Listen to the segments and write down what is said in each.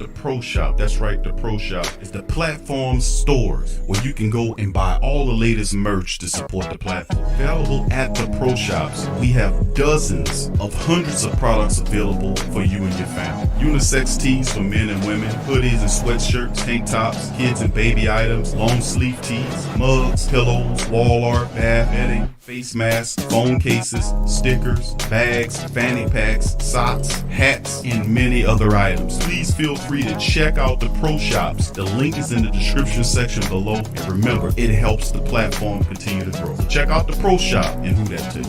out the Pro Shop. That's right, the Pro Shop is the platform stores where you can go and buy all the latest merch to support the platform. Available at the Pro Shops, we have dozens of hundreds of products available for you and your family. Unisex tees for men and women, hoodies and sweatshirts, tank tops, kids and baby items, long sleeve tees, mugs, pillows, wall art, bath bedding, face masks, phone cases, stickers, bags, fanny packs, socks, hats, and many other items. Please feel free to check out the Pro Shops. The link is in the description section below. And remember, it helps the platform continue to grow. Check out the Pro Shop and who that too.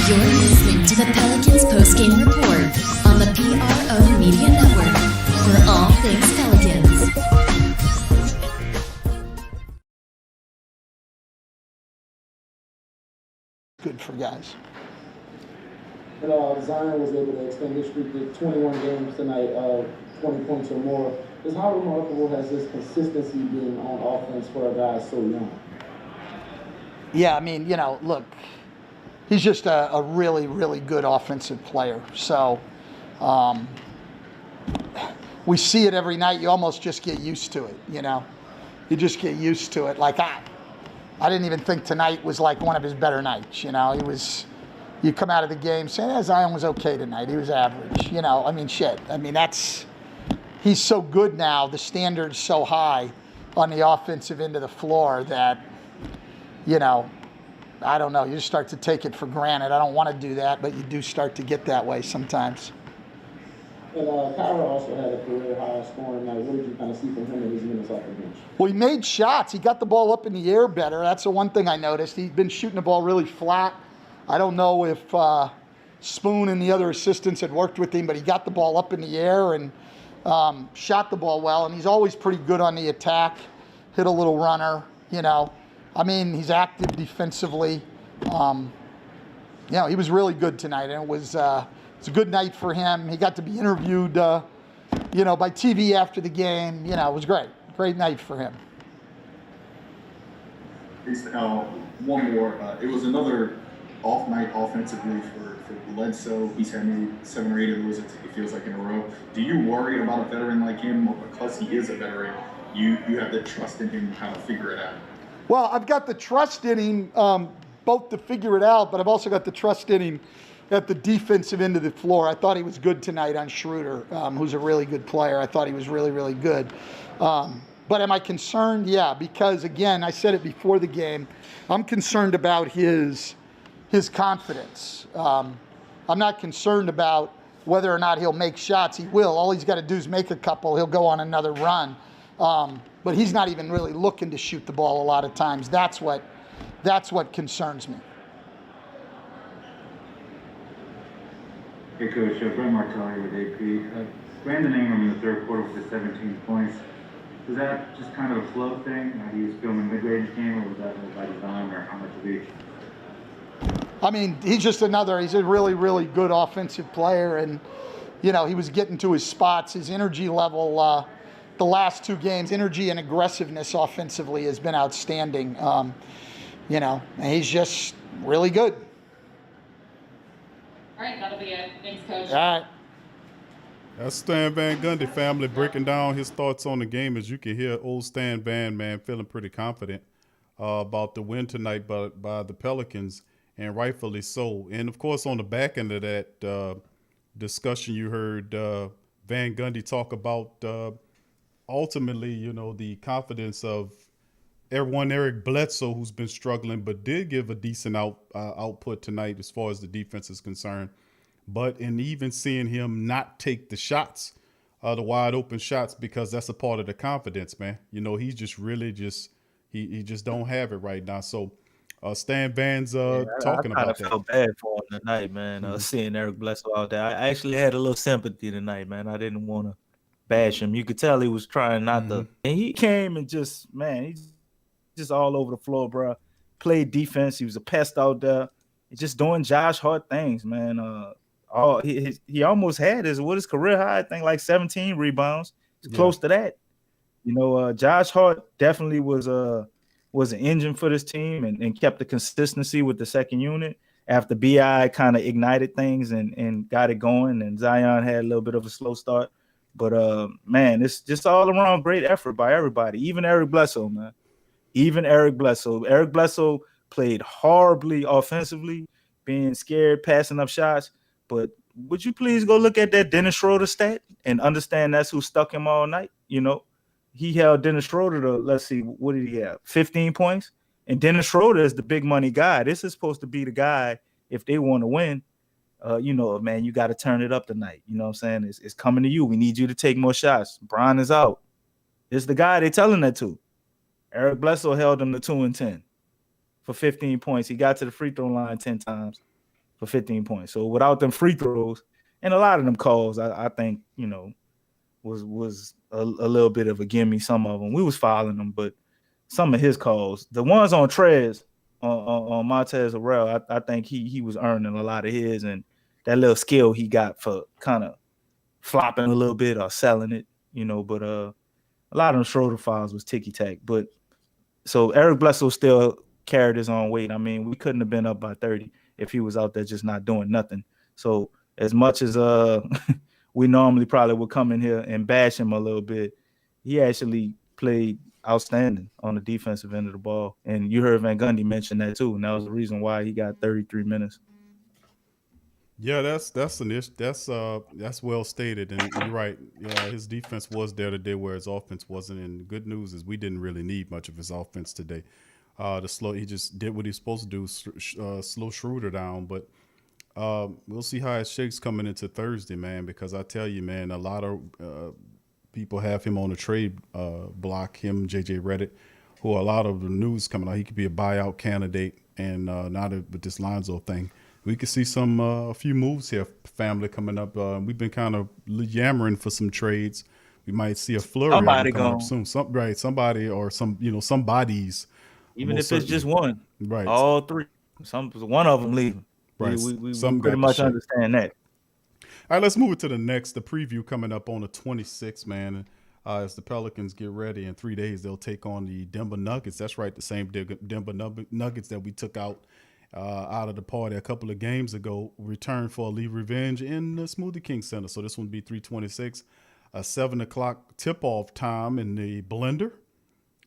You're listening to the Pelicans postgame report on the PRO Media Network for all things Pelicans. Good for guys. But Zion was able to extend his streak to 21 games tonight, 20 points or more. Just how remarkable has this consistency been on offense for a guy so young? Yeah, I mean, look, he's just a really, really good offensive player. So we see it every night. You almost just get used to it, You just get used to it. Like, I didn't even think tonight was like one of his better nights, You come out of the game saying, Zion was okay tonight. He was average, he's so good now. The standard's so high on the offensive end of the floor that, I don't know. You just start to take it for granted. I don't want to do that, but you do start to get that way sometimes. And Kyra also had a career high scoring night. What did you kind of see from him in his minutes off the bench? Well, he made shots. He got the ball up in the air better. That's the one thing I noticed. He's been shooting the ball really flat. I don't know if Spoon and the other assistants had worked with him, but he got the ball up in the air and shot the ball well. And he's always pretty good on the attack. Hit a little runner, he's active defensively. He was really good tonight, and it's a good night for him. He got to be interviewed, by TV after the game. It was great. Great night for him. One more. It was another off night offensively for Bledsoe. He's had maybe 7 or 8 of those, it feels like, in a row. Do you worry about a veteran like him, or because he is a veteran, you have the trust in him to kind of figure it out? Well, I've got the trust in him both to figure it out, but I've also got the trust in him at the defensive end of the floor. I thought he was good tonight on Schroeder, who's a really good player. I thought he was really, really good. But am I concerned? Yeah, because, again, I said it before the game, I'm concerned about his confidence. I'm not concerned about whether or not he'll make shots. He will. All he's got to do is make a couple. He'll go on another run. But he's not even really looking to shoot the ball a lot of times. That's what concerns me. Hey, Coach. Brent Martelli with AP. Brandon Ingram in the third quarter with the 17 points. Was that just kind of a flow thing? He was filming mid-range game, or was that by design, or how much of each? He's a really, really good offensive player, and, he was getting to his spots. His energy level, the last 2 games, energy and aggressiveness offensively has been outstanding. And he's just really good. All right, that'll be it. Thanks, Coach. All right. That's Stan Van Gundy family breaking down his thoughts on the game. As you can hear, old Stan Van, man, feeling pretty confident about the win tonight by the Pelicans, and rightfully so. And, of course, on the back end of that, discussion you heard Van Gundy talk about ultimately, the confidence of Eric Bledsoe, who's been struggling, but did give a decent output tonight as far as the defense is concerned. But in even seeing him not take the shots, the wide open shots, because that's a part of the confidence, man. He's just really he just don't have it right now. So Stan Van's talking I kind about of that. felt bad for him tonight, man. Mhm. Seeing Eric Bledsoe out there, I actually had a little sympathy tonight, man. I didn't want to bash him. You could tell he was trying not to, and he came and he's just all over the floor, bro. Played defense. He was a pest out there. He's just doing Josh Hart things, man. He almost had his career high, I think, like 17 rebounds. He's close to that. Josh Hart definitely was an engine for this team and kept the consistency with the second unit after BI kind of ignited things and got it going, and Zion had a little bit of a slow start. But man, it's just all around great effort by everybody, even Eric Bledsoe, man. Even Eric Bledsoe. Eric Bledsoe played horribly offensively, being scared, passing up shots. But would you please go look at that Dennis Schroeder stat and understand that's who stuck him all night? He held Dennis Schroeder to, let's see, what did he have? 15 points? And Dennis Schroeder is the big money guy. This is supposed to be the guy if they want to win. Man, you got to turn it up tonight. You know what I'm saying? It's coming to you. We need you to take more shots. Bron is out. It's the guy they're telling that to. Eric Bledsoe held him to 2 and 10 for 15 points. He got to the free throw line 10 times for 15 points. So without them free throws and a lot of them calls, I think, was a little bit of a gimme. Some of them we was fouling them, but some of his calls, the ones on Trez, on Montez Harrell, I think he was earning a lot of his, and that little skill he got for kind of flopping a little bit or selling it, But a lot of them Schroeder fouls was ticky tack. But so Eric Bledsoe still carried his own weight. I mean, we couldn't have been up by 30 if he was out there just not doing nothing. So as much as we normally probably would come in here and bash him a little bit, he actually played outstanding on the defensive end of the ball. And you heard Van Gundy mention that too, and that was the reason why he got 33 minutes. Yeah, that's an issue. That's well stated, and you're right. Yeah, his defense was there today, where his offense wasn't. And the good news is we didn't really need much of his offense today. He just did what he's supposed to do, slow Schroeder down. But we'll see how it shakes coming into Thursday, man. Because I tell you, man, a lot of people have him on the trade block. Him, JJ Redick, who a lot of the news coming out, he could be a buyout candidate, and not with this Lonzo thing. We could see a few moves here, family coming up. We've been kind of yammering for some trades. We might see a flurry coming up soon. Somebody or somebody's. Even if it's just one, right? All three, one of them leaving. Right. We pretty much understand that. All right, let's move it to the preview coming up on the 26th, man. As the Pelicans get ready in 3 days, they'll take on the Denver Nuggets. That's right, the same Denver Nuggets that we took out of the party a couple of games ago, return for a leave revenge in the Smoothie King Center. So this one will be 3:26, 7 o'clock tip-off time in the Blender,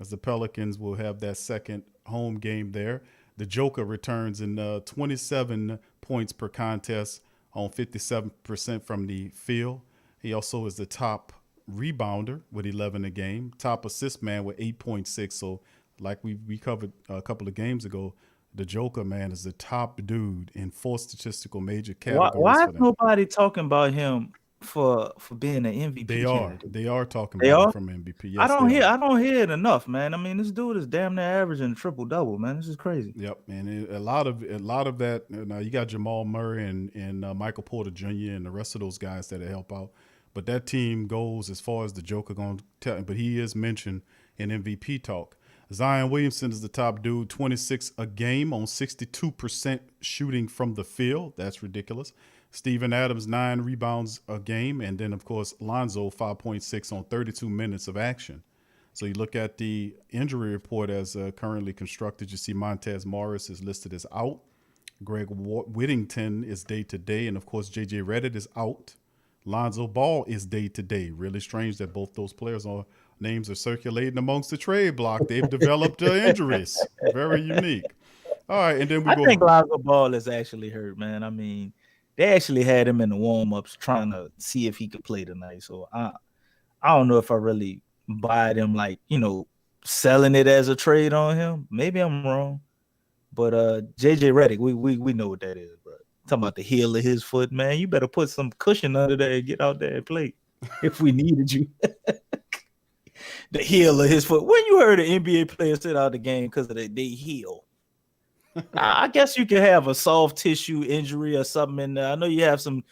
as the Pelicans will have that second home game there. The Joker returns in 27 points per contest on 57% from the field. He also is the top rebounder with 11 a game, top assist man with 8.6. So like we covered a couple of games ago, the Joker, man, is the top dude in 4 statistical major categories. Why is nobody talking about him for being an MVP? They are talking about him from MVP. Yes, I don't hear it enough, man. I mean, this dude is damn near averaging triple double, man. This is crazy. Yep, and a lot of that. Now you got Jamal Murray and Michael Porter Jr. and the rest of those guys that help out. But that team goes as far as the Joker going to tell. But he is mentioned in MVP talk. Zion Williamson is the top dude, 26 a game on 62% shooting from the field. That's ridiculous. Steven Adams, 9 rebounds a game. And then, of course, Lonzo, 5.6 on 32 minutes of action. So you look at the injury report as currently constructed. You see Montez Morris is listed as out. Greg Whittington is day-to-day. And, of course, J.J. Redick is out. Lonzo Ball is day-to-day. Really strange that both those players names are circulating amongst the trade block. They've developed injuries. Very unique. All right, and then I think Lonzo Ball is actually hurt, man. I mean, They actually had him in the warm-ups trying to see if he could play tonight. So I don't know if I really buy them, like, selling it as a trade on him. Maybe I'm wrong. But JJ Redick, we know what that is, bro. Talking about the heel of his foot, man. You better put some cushion under there and get out there and play if we needed you. The heel of his foot. When you heard an NBA player sit out the game because of they heel? I guess you can have a soft tissue injury or something in there. I know you have some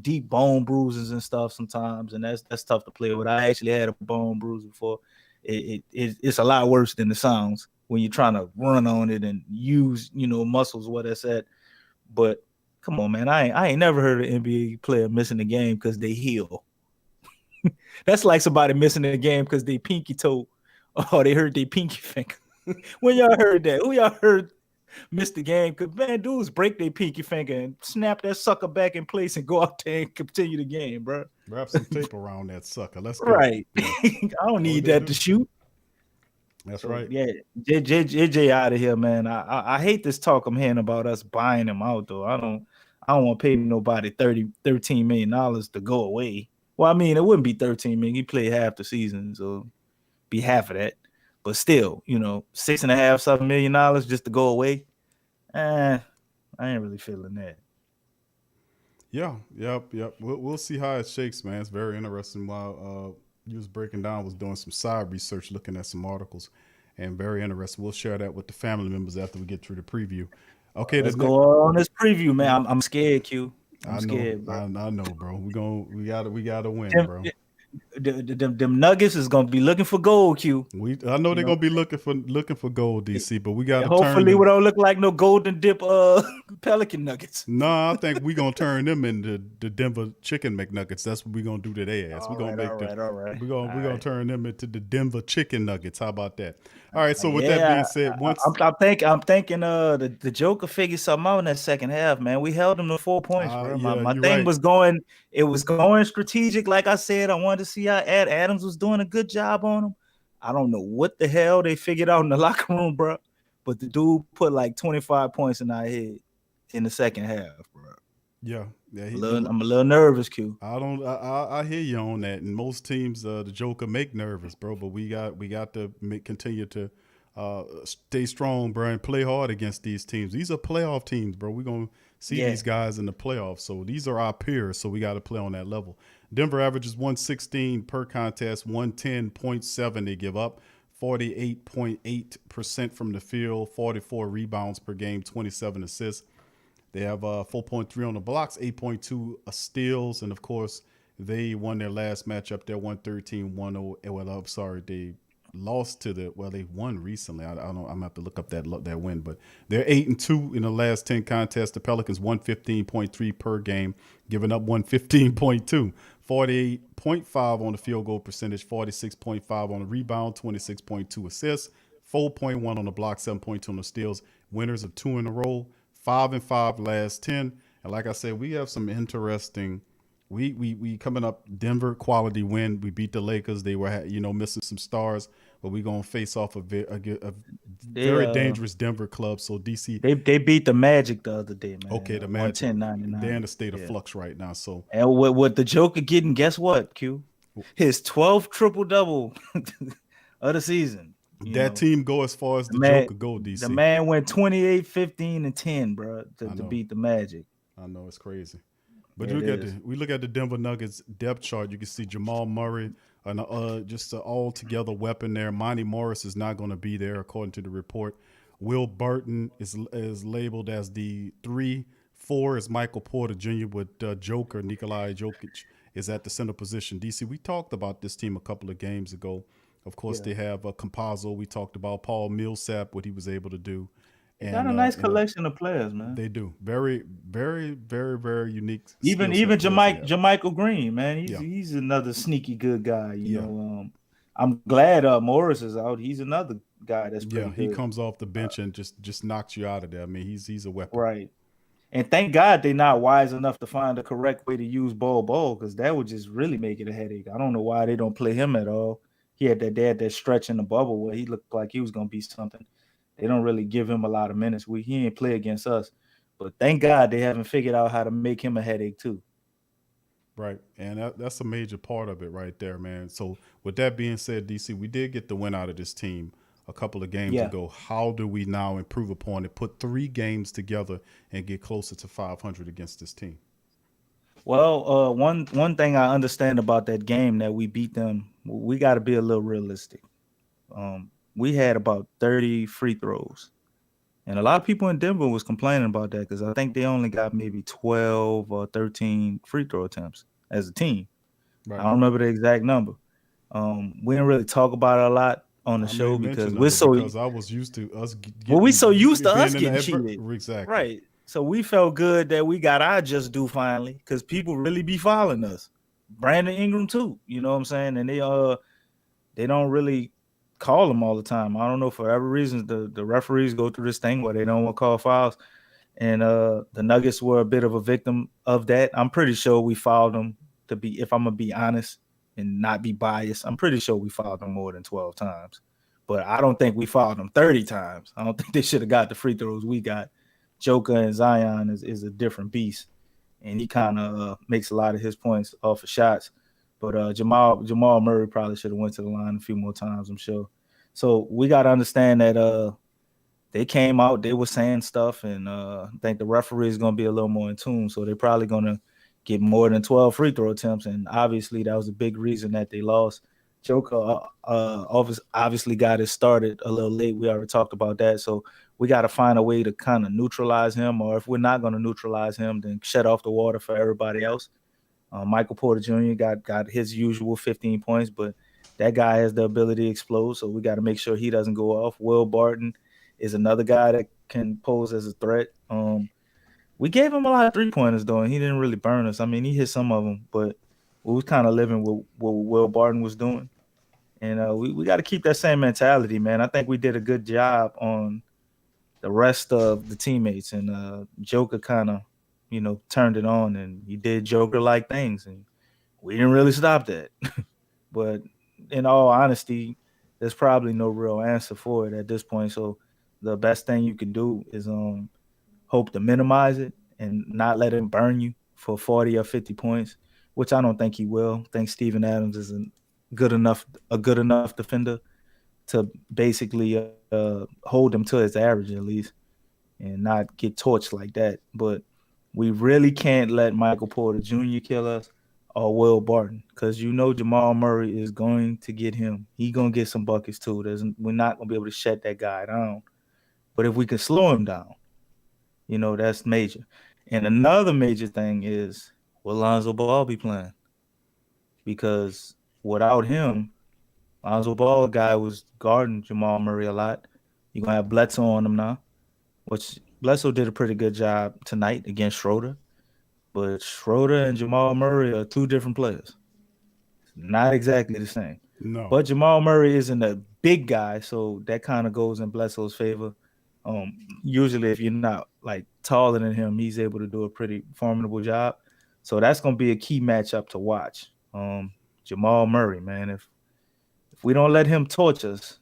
deep bone bruises and stuff sometimes, and that's tough to play with. I actually had a bone bruise before. It's a lot worse than it sounds when you're trying to run on it and use muscles where that's at. But come on, man, I ain't never heard an NBA player missing a game because they heel. That's like somebody missing a game because they pinky toe or they hurt their pinky finger. When y'all heard that? Who y'all heard missed the game? Because, man, dudes break their pinky finger and snap that sucker back in place and go out there and continue the game, bro. Wrap some tape around that sucker. Let's go. Right. I don't need that to shoot. That's right. Yeah, JJ out of here, man. I hate this talk I'm hearing about us buying him out, though. I don't want to pay nobody $13 million to go away. Well, I mean, it wouldn't be 13 million. He played half the season, so be half of that. But still, $6.5 million just to go away. I ain't really feeling that. Yeah, yep. We'll see how it shakes, man. It's very interesting. While you was breaking down, was doing some side research, looking at some articles, and very interesting. We'll share that with the family members after we get through the preview. Okay, let's go on this preview, man. I'm scared, Q. I'm scared, bro. I know, bro. We gotta win, bro. Them Nuggets is gonna be looking for gold, Q. I know they're gonna be looking for gold, DC, but we gotta hopefully we don't look like no golden dip Pelican Nuggets. No, I think we're gonna turn them into the Denver Chicken McNuggets. That's what we're gonna do to their ass. We're gonna turn them into the Denver Chicken Nuggets. How about that? All right, so with that being said, I'm thinking the Joker figured something out in that second half, man. We held them to 4 points, bro. My thing was going strategic, like I said. I wanted to see how Adams was doing a good job on him. I don't know what the hell they figured out in the locker room, bro. But the dude put like 25 points in our head in the second half, bro. Yeah. I'm a little nervous, Q. I hear you on that. And most teams, the Joker make nervous, bro. But we got to continue to stay strong, bro, and play hard against these teams. These are playoff teams, bro. We're gonna see these guys in the playoffs. So these are our peers. So we got to play on that level. Denver averages 116 per contest, 110.7 they give up, 48.8% from the field, 44 rebounds per game, 27 assists. They have 4.3 on the blocks, 8.2 steals, and of course they won their last matchup. They're 113-108. Well, I'm sorry, they lost to they won recently. I don't know. I'm gonna have to look up that win, but they're 8-2 in the last 10 contests. The Pelicans 115.3 per game, giving up 115.2, 48.5 on the field goal percentage, 46.5 on the rebound, 26.2 assists, 4.1 on the block, 7.2 on the steals. Winners of 2 in a row, 5-5 last 10. And like I said, we have some interesting. We coming up. Denver quality win. We beat the Lakers. They were missing some stars, but we're gonna face off a very dangerous Denver club. So DC they beat the Magic the other day, man. Okay, the Magic 110-99. They're in a state of flux right now. So and what the Joker getting? Guess what, Q? His 12th triple-double of the season. That team go as far as the Joker go, DC. The man went 28, 15, and 10, bro, to beat the Magic. I know, it's crazy. But we look at the Denver Nuggets depth chart. You can see Jamal Murray, just an all-together weapon there. Monty Morris is not going to be there, according to the report. Will Burton is labeled as the 3. 4 is Michael Porter Jr. with Joker. Nikolai Jokic is at the center position. DC, we talked about this team a couple of games ago. Of course, they have Campazzo. We talked about Paul Millsap, what he was able to do. They got a nice collection of players, man. They do. Very, very, very, very unique. Even Jermichael Green, man. He's another sneaky good guy. You know, I'm glad Morris is out. He's another guy that's pretty good. He comes off the bench and just knocks you out of there. I mean, he's a weapon. Right. And thank God they're not wise enough to find the correct way to use ball, because that would just really make it a headache. I don't know why they don't play him at all. They had that stretch in the bubble where he looked like he was going to be something. They don't really give him a lot of minutes. He ain't play against us. But thank God they haven't figured out how to make him a headache too. Right. And that's a major part of it right there, man. So, with that being said, DC, we did get the win out of this team a couple of games Yeah. ago. How do we now improve upon it, put 3 games together, and get closer to 500 against this team? Well, one thing I understand about that game that we beat them, we got to be a little realistic. We had about 30 free throws, and a lot of people in Denver was complaining about that because I think they only got maybe 12 or 13 free throw attempts as a team. I Right. don't remember the exact number. We didn't really talk about it a lot on the I made show because mention we're of it so because I was used to us well, we getting so used to us being in the getting cheated. exactly. Right. So we felt good that we got our just due finally because people really be following us. Brandon Ingram too. You know what I'm saying? And they don't really call them all the time. I don't know, for every reason the referees go through this thing where they don't want to call fouls. And the Nuggets were a bit of a victim of that. I'm pretty sure we fouled them, to be, if I'm gonna be honest and not be biased, I'm pretty sure we fouled them more than 12 times. But I don't think we fouled them 30 times. I don't think they should have got the free throws we got. Joker and Zion is a different beast, and he kind of makes a lot of his points off of shots. But Jamal Murray probably should have went to the line a few more times, I'm sure. So we got to understand that they came out, they were saying stuff, and I think the referee is going to be a little more in tune. So they're probably going to get more than 12 free throw attempts, and obviously that was a big reason that they lost. Joker obviously got it started a little late. We already talked about that. So we got to find a way to kind of neutralize him, or if we're not going to neutralize him, then shut off the water for everybody else. Michael Porter Jr. got his usual 15 points, but that guy has the ability to explode, so we got to make sure he doesn't go off. Will Barton is another guy that can pose as a threat. We gave him a lot of 3-pointers, though, and he didn't really burn us. I mean, he hit some of them, but we was kind of living with what Will Barton was doing. And we got to keep that same mentality, man. I think we did a good job on the rest of the teammates, and Joker kind of, turned it on, and he did Joker-like things, and we didn't really stop that. But in all honesty, there's probably no real answer for it at this point. So the best thing you can do is hope to minimize it and not let him burn you for 40 or 50 points, which I don't think he will. I think Steven Adams is a good enough defender to basically hold him to his average at least and not get torched like that. But we really can't let Michael Porter Jr. kill us or Will Barton, because Jamal Murray is going to get him. He's going to get some buckets too. We're not going to be able to shut that guy down. But if we can slow him down, that's major. And another major thing is, will Lonzo Ball be playing? Because without him, Lonzo Ball guy was guarding Jamal Murray a lot. You're going to have Bledsoe on him now, which Bledsoe did a pretty good job tonight against Schroeder. But Schroeder and Jamal Murray are two different players. Not exactly the same. No. But Jamal Murray isn't a big guy, so that kind of goes in Bledsoe's favor. Usually if you're not like taller than him, he's able to do a pretty formidable job. So that's going to be a key matchup to watch. Jamal Murray, man, if we don't let him torch us,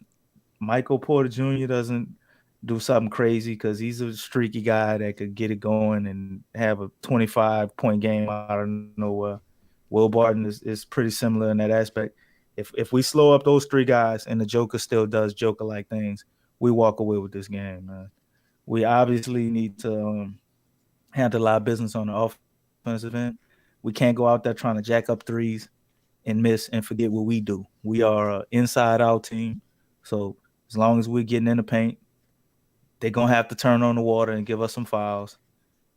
Michael Porter Jr. doesn't do something crazy, because he's a streaky guy that could get it going and have a 25-point game out of nowhere. Will Barton is pretty similar in that aspect. If we slow up those three guys and the Joker still does Joker-like things, we walk away with this game, man. We obviously need to handle our business on the offensive end. We can't go out there trying to jack up threes and miss and forget what we do. We are an inside-out team, so as long as we're getting in the paint, they're going to have to turn on the water and give us some fouls.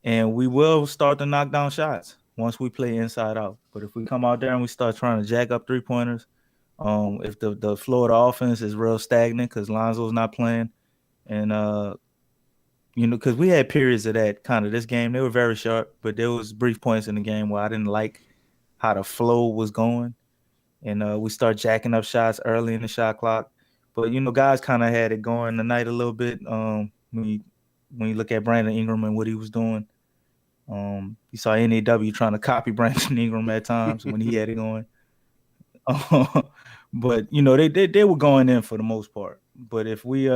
And we will start to knock down shots once we play inside out. But if we come out there and we start trying to jack up 3-pointers, if the flow of the offense is real stagnant because Lonzo's not playing, and, because we had periods of that kind of this game. They were very sharp, but there was brief points in the game where I didn't like how the flow was going. And we start jacking up shots early in the shot clock. But, guys kind of had it going tonight a little bit. When you look at Brandon Ingram and what he was doing, you saw NAW trying to copy Brandon Ingram at times when he had it going. But, they were going in for the most part. But if we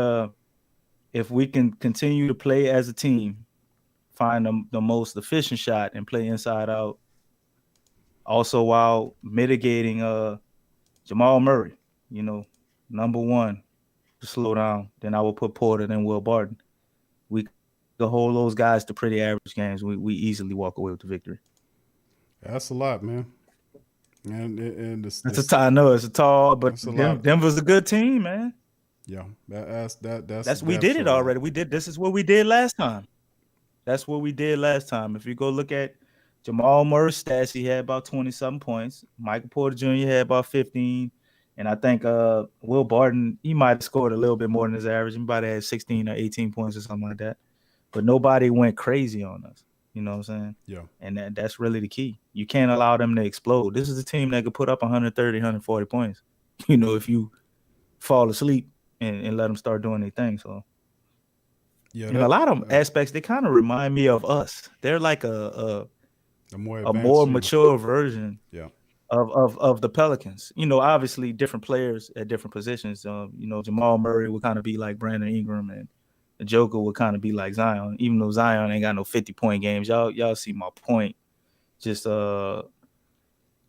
can continue to play as a team find the most efficient shot and play inside out. Also, while mitigating Jamal Murray, number one to slow down. Then I will put Porter and Will Barton. We could hold those guys to pretty average games. We easily walk away with the victory. That's a lot, man. And It's a tall. I know it's a tall, but that's a lot. Denver's a good team, man. Yeah, that's we did it already. We did. This is what we did last time. That's what we did last time. If you go look at Jamal Murray's stats, he had about 20-something points. Michael Porter Jr. had about 15. And I think Will Barton, he might have scored a little bit more than his average. He might have had 16 or 18 points or something like that. But nobody went crazy on us. You know what I'm saying? Yeah. And that's really the key. You can't allow them to explode. This is a team that could put up 130, 140 points, if you fall asleep and let them start doing their thing. So, yeah, a lot of aspects, they kind of remind me of us. They're like a more mature version. Yeah. Of the Pelicans. Obviously different players at different positions. Jamal Murray would kind of be like Brandon Ingram, and the Joker would kind of be like Zion, even though Zion ain't got no 50-point games. Y'all see my point. Just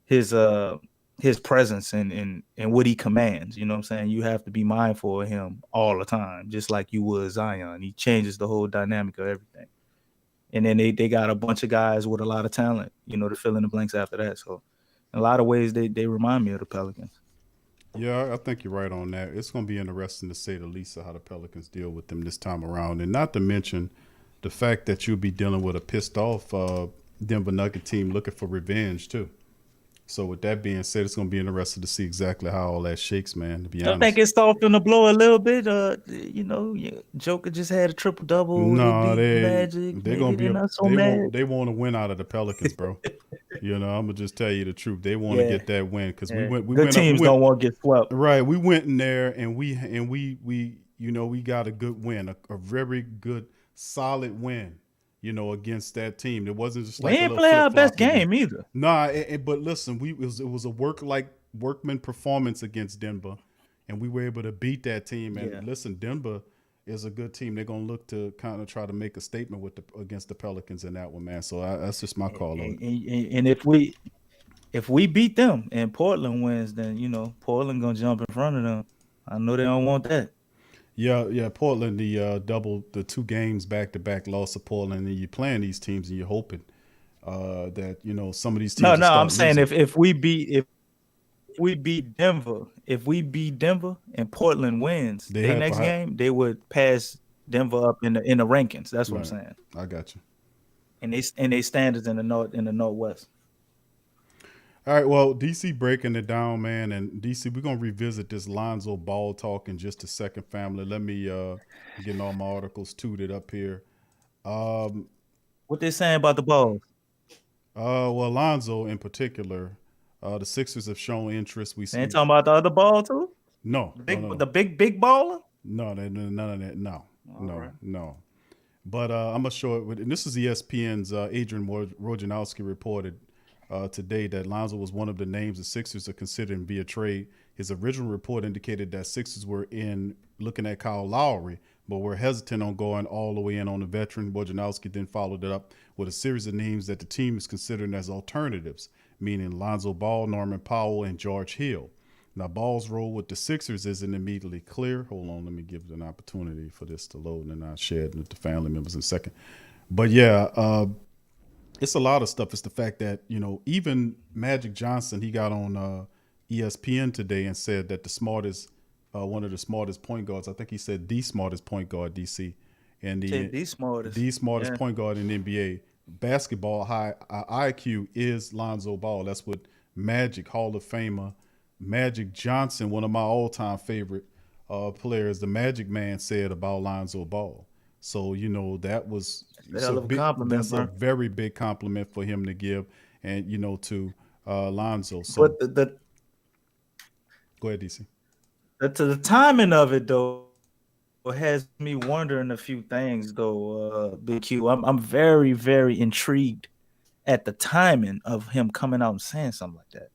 his presence and what he commands. You know what I'm saying? You have to be mindful of him all the time, just like you would Zion. He changes the whole dynamic of everything. And then they got a bunch of guys with a lot of talent, to fill in the blanks after that. So in a lot of ways, they remind me of the Pelicans. Yeah, I think you're right on that. It's going to be interesting to say the least of how the Pelicans deal with them this time around. And not to mention the fact that you'll be dealing with a pissed off Denver Nugget team looking for revenge, too. So with that being said, it's going to be interesting to see exactly how all that shakes, man, to be honest. I think it's softened the blow a little bit. Joker just had a triple-double. No, they're going to be they want to win out of the Pelicans, bro. I'm going to just tell you the truth. They want to get that win because good teams don't want to get swept. Right. We went in there and we got a good win, a very good, solid win. Against that team. It wasn't just like we didn't play our best game either. Nah, but listen, it was a workman performance against Denver, and we were able to beat that team. And listen, Denver is a good team. They're gonna look to kind of try to make a statement against the Pelicans in that one, man. So that's just my call on it. And if we beat them and Portland wins, then Portland gonna jump in front of them. I know they don't want that. Yeah. Portland, the 2 games back-to-back loss to Portland, and you're playing these teams and you're hoping that some of these teams. No, I'm saying if we beat Denver, and Portland wins their next game, they would pass Denver up in the rankings. That's what I'm saying. I got you. And they standards in the Northwest. All right, well, DC breaking it down, man, and DC, we're gonna revisit this Lonzo Ball talk in just a second, family. Let me get all my articles tooted up here. What they saying about the Balls? Well, Lonzo in particular, the Sixers have shown interest. They ain't talking about the other ball too? No, the big baller? No, none of that. No. Right. No. But I'm gonna show it. And this is ESPN's Adrian Wojnarowski reported today that Lonzo was one of the names the Sixers are considering via trade. His original report indicated that Sixers were looking at Kyle Lowry, but were hesitant on going all the way in on the veteran. Wojnarowski then followed it up with a series of names that the team is considering as alternatives, meaning Lonzo Ball, Norman Powell, and George Hill. Now, Ball's role with the Sixers isn't immediately clear. Hold on, let me give an opportunity for this to load, and I'll share it with the family members in a second. But yeah, it's a lot of stuff. It's the fact that, even Magic Johnson, he got on ESPN today and said that one of the smartest point guards, I think he said the smartest point guard, DC, and the smartest point guard in the NBA, basketball high IQ is Lonzo Ball. That's what Magic Hall of Famer Magic Johnson, one of my all-time favorite players, the Magic Man, said about Lonzo Ball. So, that was a very big compliment for him to give, and, to Lonzo. So, but go ahead, DC. The timing of it, though, has me wondering a few things, though, Big Q. I'm very, very intrigued at the timing of him coming out and saying something like that.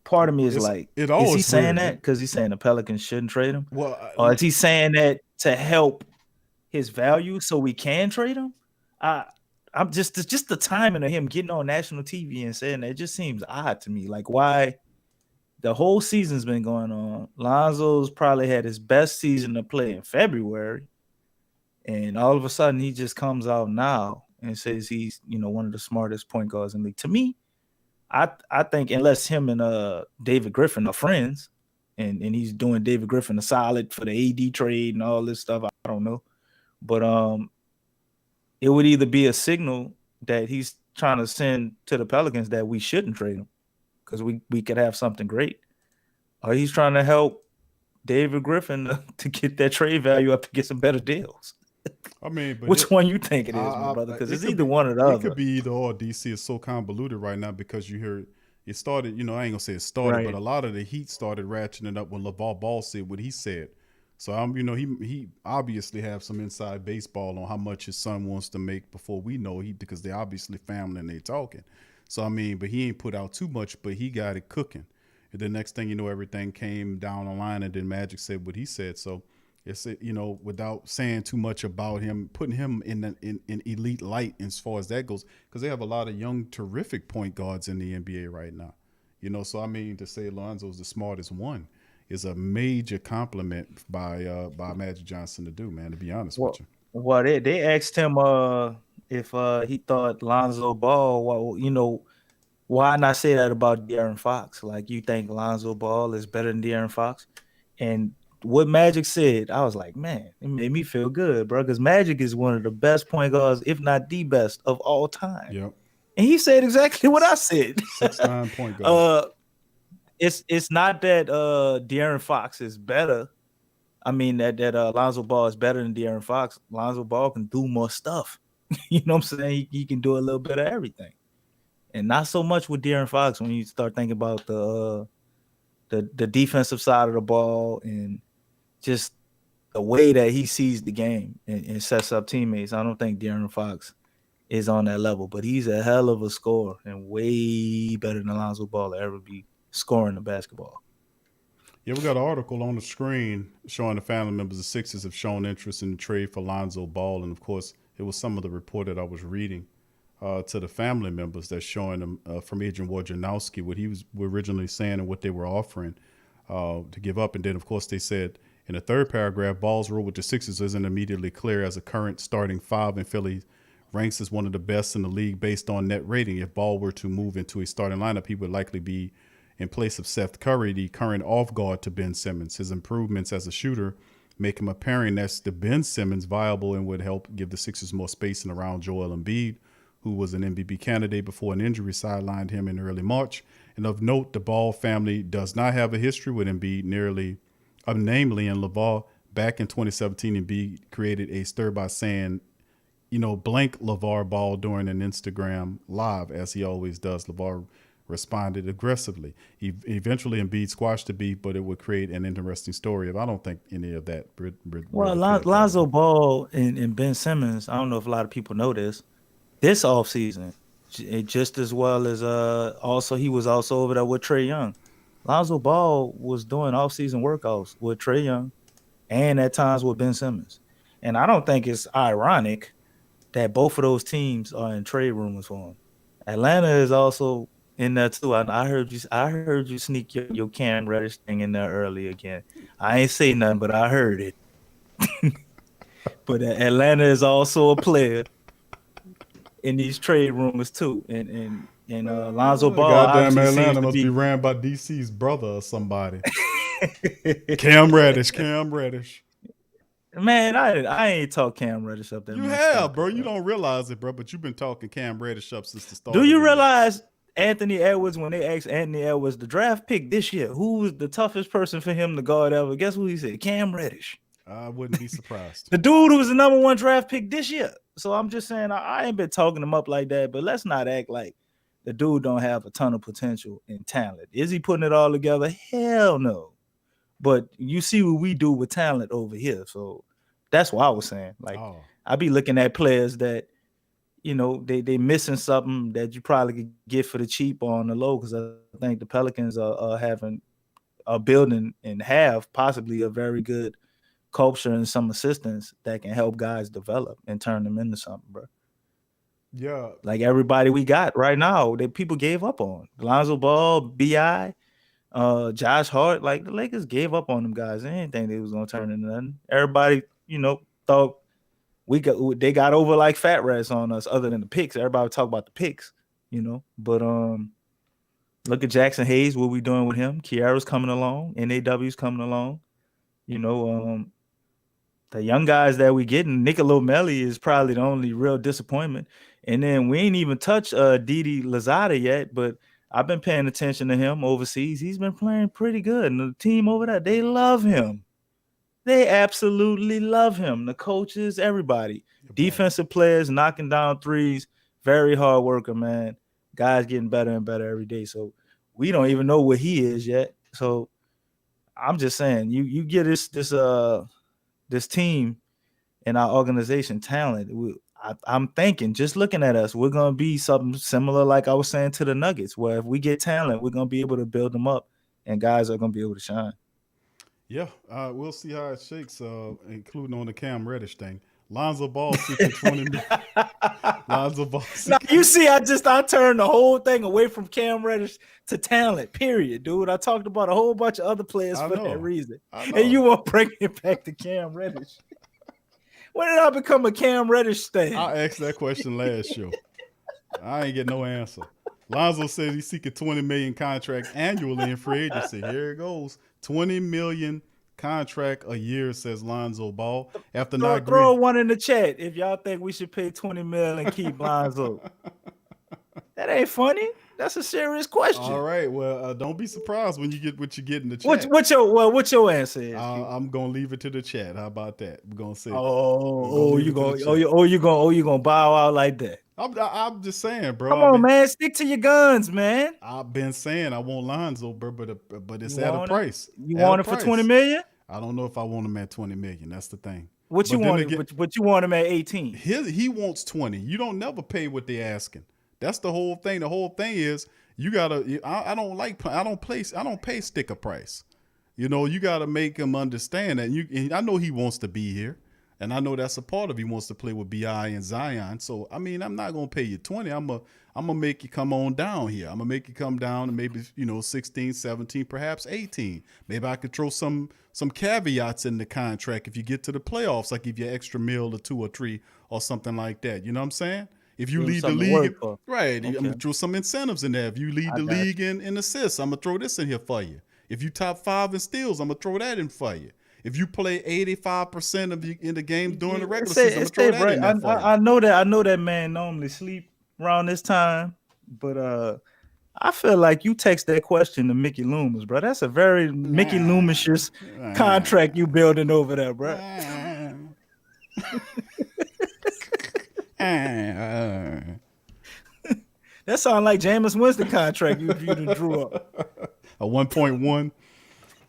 Part of me is is he saying that because he's saying the Pelicans shouldn't trade him? Or is he saying that to help his value so we can trade him? I'm just the timing of him getting on national TV and saying that, it just seems odd to me. Like, why the whole season's been going on. Lonzo's probably had his best season to play in February, and all of a sudden he just comes out now and says he's, one of the smartest point guards in the league. To me, I think unless him and David Griffin are friends, and he's doing David Griffin a solid for the AD trade and all this stuff, I don't know. But it would either be a signal that he's trying to send to the Pelicans that we shouldn't trade him because we could have something great, or he's trying to help David Griffin to get that trade value up to get some better deals. I mean, but which one you think it is, my brother? Because it's either one or the other. It could be either or. DC is so convoluted right now because you heard it started. I ain't gonna say it started, Right. but a lot of the heat started ratcheting up when LeVar Ball said what he said. So he obviously have some inside baseball on how much his son wants to make before we know because they obviously family and they talking. So I mean, but he ain't put out too much, but he got it cooking. And the next thing you know, everything came down the line, and then Magic said what he said. So it's without saying too much about him, putting him in elite light as far as that goes, because they have a lot of young, terrific point guards in the NBA right now. So I mean, to say Lonzo's the smartest one is a major compliment by Magic Johnson to do, man. To be honest with you. Well, they asked him if he thought Lonzo Ball. Well, why not say that about De'Aaron Fox? Like, you think Lonzo Ball is better than De'Aaron Fox? And what Magic said, I was like, man, it made me feel good, bro, because Magic is one of the best point guards, if not the best of all time. Yep. And he said exactly what I said. 6'9" point guard. It's not that De'Aaron Fox is better. I mean that Lonzo Ball is better than De'Aaron Fox. Lonzo Ball can do more stuff. You know what I'm saying? He can do a little bit of everything. And not so much with De'Aaron Fox when you start thinking about the defensive side of the ball and just the way that he sees the game and sets up teammates. I don't think De'Aaron Fox is on that level, but he's a hell of a scorer and way better than Lonzo Ball to ever be scoring the basketball. Yeah, we got an article on the screen showing the family members of Sixers have shown interest in the trade for Lonzo Ball. And, of course, it was some of the report that I was reading to the family members that's showing them from Adrian Wojnarowski what he was originally saying and what they were offering to give up. And then, of course, they said in the third paragraph, Ball's role with the Sixers isn't immediately clear as a current starting five in Philly ranks as one of the best in the league based on net rating. If Ball were to move into a starting lineup, he would likely be in place of Seth Curry, the current off guard to Ben Simmons. His improvements as a shooter make him apparent next to Ben Simmons viable and would help give the Sixers more space and around Joel Embiid, who was an MVP candidate before an injury sidelined him in early March. And of note, the Ball family does not have a history with Embiid, namely in LeVar. Back in 2017, Embiid created a stir by saying, blank LeVar Ball during an Instagram live, as he always does. LeVar responded aggressively. Eventually, Embiid squashed the beat, but it would create an interesting story. I don't think any of that. Well, Lonzo Ball and Ben Simmons, I don't know if a lot of people know this offseason, just as well as also he was also over there with Trae Young. Lonzo Ball was doing offseason workouts with Trae Young and at times with Ben Simmons. And I don't think it's ironic that both of those teams are in trade rumors for him. Atlanta is also in there too. I heard you sneak your Cam Reddish thing in there early again. I ain't say nothing, but I heard it. But Atlanta is also a player in these trade rumors too. And Lonzo Ball. Goddamn Atlanta must be ran by DC's brother or somebody. Cam Reddish. Man, I ain't talk Cam Reddish up there. You have, bro. You don't realize it, bro, but you've been talking Cam Reddish up since the start. Do you realize Anthony Edwards, when they asked Anthony Edwards the draft pick this year, who was the toughest person for him to guard ever? Guess who he said? Cam Reddish. I wouldn't be surprised. The dude who was the number one draft pick this year. So I'm just saying, I ain't been talking him up like that, but let's not act like the dude don't have a ton of potential and talent. Is he putting it all together? Hell no. But you see what we do with talent over here. So that's what I was saying. Like, I be looking at players that, they missing something that you probably could get for the cheap or on the low, because I think the Pelicans are building and have possibly a very good culture and some assistants that can help guys develop and turn them into something, bro. Yeah. Like everybody we got right now that people gave up on. Lonzo Ball, BI, Josh Hart. Like the Lakers gave up on them guys. They didn't think they was gonna turn into nothing. Everybody, thought they got over like fat rats on us, other than the picks. Everybody talk about the picks, But look at Jackson Hayes, what we doing with him. Kiara's coming along, NAW's coming along. The young guys that we getting, Niccolo Melli is probably the only real disappointment. And then we ain't even touched Didi Lazada yet, but I've been paying attention to him overseas. He's been playing pretty good. And the team over there, they love him. They absolutely love him. The coaches, everybody. Defensive players knocking down threes. Very hard worker, man. Guys getting better and better every day. So we don't even know where he is yet. So I'm just saying, you get this team and our organization talent. I'm thinking, just looking at us, we're going to be something similar like I was saying to the Nuggets, where if we get talent, we're going to be able to build them up and guys are going to be able to shine. Yeah, we'll see how it shakes, including on the Cam Reddish thing. Lonzo Ball seeking 20 million. Lonzo Ball Now, you see, I turned the whole thing away from Cam Reddish to talent, period, dude. I talked about a whole bunch of other players for that reason. And you want to bring it back to Cam Reddish. When did I become a Cam Reddish stan? I asked that question last show. I ain't get no answer. Lonzo says he's seeking $20 million contract annually in free agency. Here it goes. $20 million contract a year, says Lonzo Ball. After throw one in the chat if y'all think we should pay $20 million and keep Lonzo. That ain't funny. That's a serious question. All right. Well, don't be surprised when you get what you get in the chat. What's your answer is? I'm gonna leave it to the chat. How about that? We're gonna say. You gonna bow out like that? I'm just saying, bro. Come on, man. Stick to your guns, man. I've been saying I want Lonzo, bro, but it's at a price. You want it for $20 million? I don't know if I want him at $20 million. That's the thing. What you want him at 18? He wants 20. You don't never pay what they're asking. That's the whole thing. The whole thing is you gotta. I don't pay sticker price. You gotta make him understand that. And I know he wants to be here, and I know that's a part of he wants to play with Bi and Zion. So I mean, I'm not gonna pay you 20. I'm gonna make you come on down here. I'm gonna make you come down to maybe 16, 17, perhaps 18. Maybe I could throw some caveats in the contract if you get to the playoffs. I give you an extra meal or 2 or 3 or something like that. You know what I'm saying? If you lead the league, right, okay. I'm going to throw some incentives in there. If you lead the league in assists, I'm going to throw this in here for you. If you top 5 in steals, I'm going to throw that in for you. If you play 85% of in the games during the regular season, I'm going to throw that in there for you. I know that man normally sleep around this time, but I feel like you text that question to Mickey Loomis, bro. That's a very Mickey Loomis contract you building over there, bro. That sounds like Jameis Winston contract you drew up. A 1.1.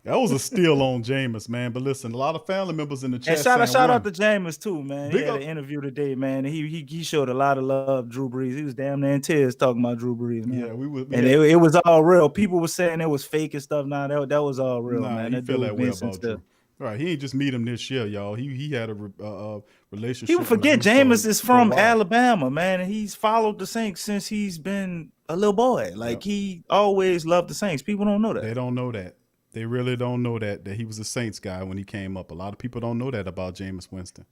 That was a steal on Jameis, man. But listen, a lot of family members in the chat. And shout out to Jameis too, man. He had an interview today, man. He showed a lot of love. Drew Brees. He was damn near in tears talking about Drew Brees, man. It was all real. People were saying it was fake and stuff. Nah, that was all real, man. He feel that way about Drew. Right, he ain't just meet him this year, y'all. He had a relationship. People forget Jameis is from Alabama, man, and he's followed the Saints since he's been a little boy. Like he always loved the Saints. People don't know that. They don't know that. They really don't know that he was a Saints guy when he came up. A lot of people don't know that about Jameis Winston.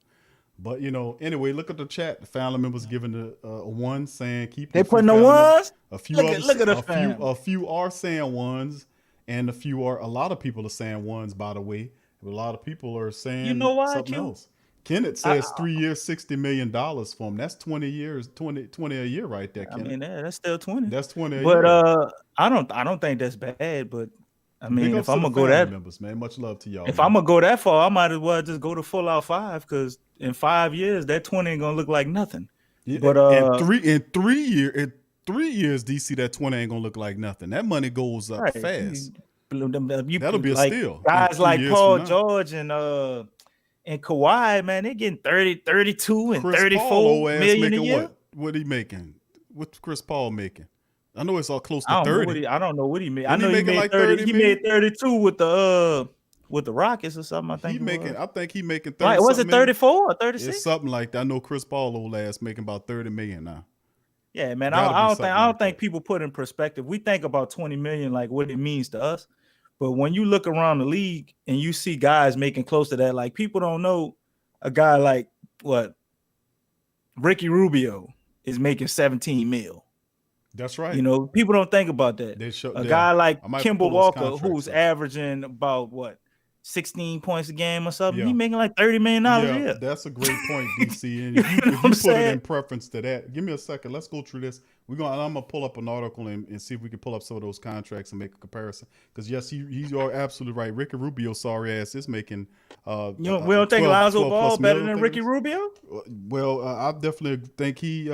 But anyway, look at the chat. The family members giving a 1, saying keep. They putting the ones. A few look at a few are saying 1s, and a lot of people are saying 1s. By the way. A lot of people are saying something else. Kenneth says 3 years, $60 million for him. That's 20 years, 20 a year right there, Kenneth. I mean, that's still 20. That's 20 a year. But I don't think that's bad. But I mean, if I'm gonna go that members, man, much love to y'all. If I'm gonna go that far, I might as well just go to full out 5, because in 5 years that 20 ain't gonna look like nothing. Yeah, but in 3 years, DC, that 20 ain't gonna look like nothing. That money goes up fast. That'll be a steal. Guys like Paul George and Kawhi, man, they're getting 30, 32, and Chris 34 Paul million a year. What he making? What's Chris Paul making? I know it's all close to 30. I don't know what he made. I know he made like 30. He made 32 with the Rockets or something. I think he making 30. Right, was it 34 or 36? It's something like that. I know Chris Paul old ass making about 30 million now. Yeah, man. Gotta be I something don't like think that. people put in perspective. We think about 20 million, like what it means to us. But when you look around the league and you see guys making close to that, like people don't know a guy like what Ricky Rubio is making 17 mil. That's right. You know, people don't think about that. They show A guy like I might Kimball pull those Walker, contracts who's up. averaging about what 16 points a game or something, Yeah. he making like $30 million a Yeah, year. that's a great point, DC. And You if know you what I'm put it in saying? preference to that, give me a second. Let's go through this. I'm gonna pull up an article and see if we can pull up some of those contracts and make a comparison. Because yes, you are absolutely right. Ricky Rubio, sorry ass, is making We don't think Lonzo Ball plus better million, I than think Ricky it is. Rubio? Well, I definitely think he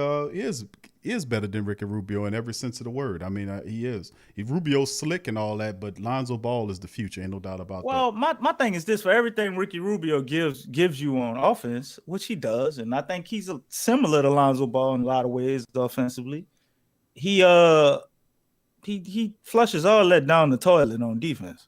is better than Ricky Rubio in every sense of the word. I mean, he is. Rubio's slick and all that, but Lonzo Ball is the future. Ain't no doubt about that. Well, my thing is this: for everything Ricky Rubio gives you on offense, which he does, and I think he's similar to Lonzo Ball in a lot of ways offensively. He flushes all that down the toilet on defense.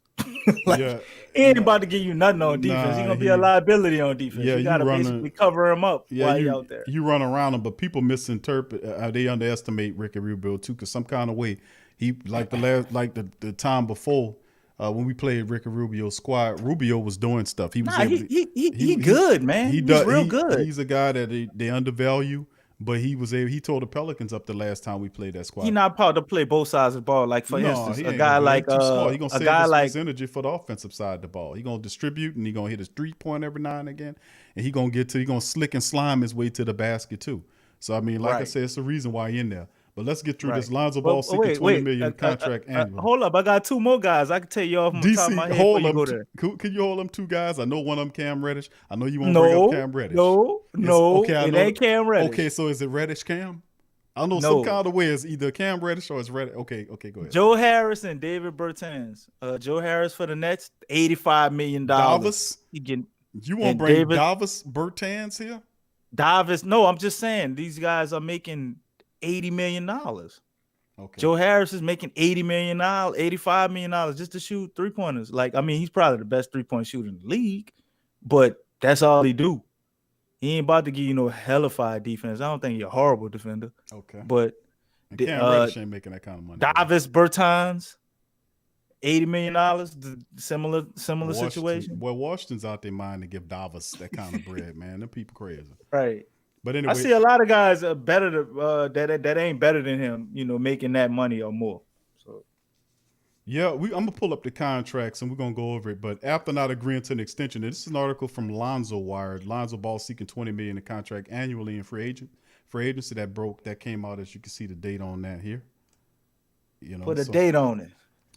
Like Yeah. he ain't about to give you nothing on defense. He's Nah, gonna be a liability on defense. Yeah, you gotta basically cover him up while he out there. You run around him, but people misinterpret. They underestimate Ricky Rubio too, because some kind of way he the time before when we played Ricky Rubio's squad, Rubio was doing stuff. He was he good, man. He's real good. He's a guy that they undervalue. But he tore the Pelicans up the last time we played that squad. He's not part to play both sides of the ball. Like for instance, he a ain't guy gonna do like that. He too small. He gonna a save guy his energy for the offensive side of the ball. He gonna distribute and he gonna hit his 3-point every now and again, and he gonna slick and slime his way to the basket too. So I mean, like I said, it's the reason why he in there. But let's get through this. Lonzo Ball seeking $20 million contract annually. Hold up, I got two more guys. I can tell you off the top of my head. Hold You go them. there. Can you hold them two guys? I know one of them Cam Reddish. I know you won't bring up Cam Reddish. No, it ain't Cam Reddish. Okay, so is it Reddish Cam? I don't know some kind of way it's either Cam Reddish or it's Reddish. Okay, go ahead. Joe Harris and David Bertans. Joe Harris for the Nets, $85 million. Davis? You won't bring Davis Bertans here? Davis? No, I'm just saying these guys are making $80 million. Okay. Joe Harris is making $80 million, $85 million just to shoot 3-pointers. Like, I mean, he's probably the best 3-point shooter in the league, but that's all he do. He ain't about to give you no hellified defense. I don't think he's a horrible defender. Okay. But Cam Reddish ain't making that kind of money. Davis Bertans, $80 million, similar situation. Well, Washington's out their mind to give Davis that kind of bread, man. Them people crazy. Right. But anyway, I see a lot of guys better that ain't better than him, making that money or more. So yeah, I'm gonna pull up the contracts and we're gonna go over it. But after not agreeing to an extension, this is an article from Lonzo Wired. Lonzo Ball seeking $20 million in contract annually in free agency that came out, as you can see the date on that here. Put a date on it.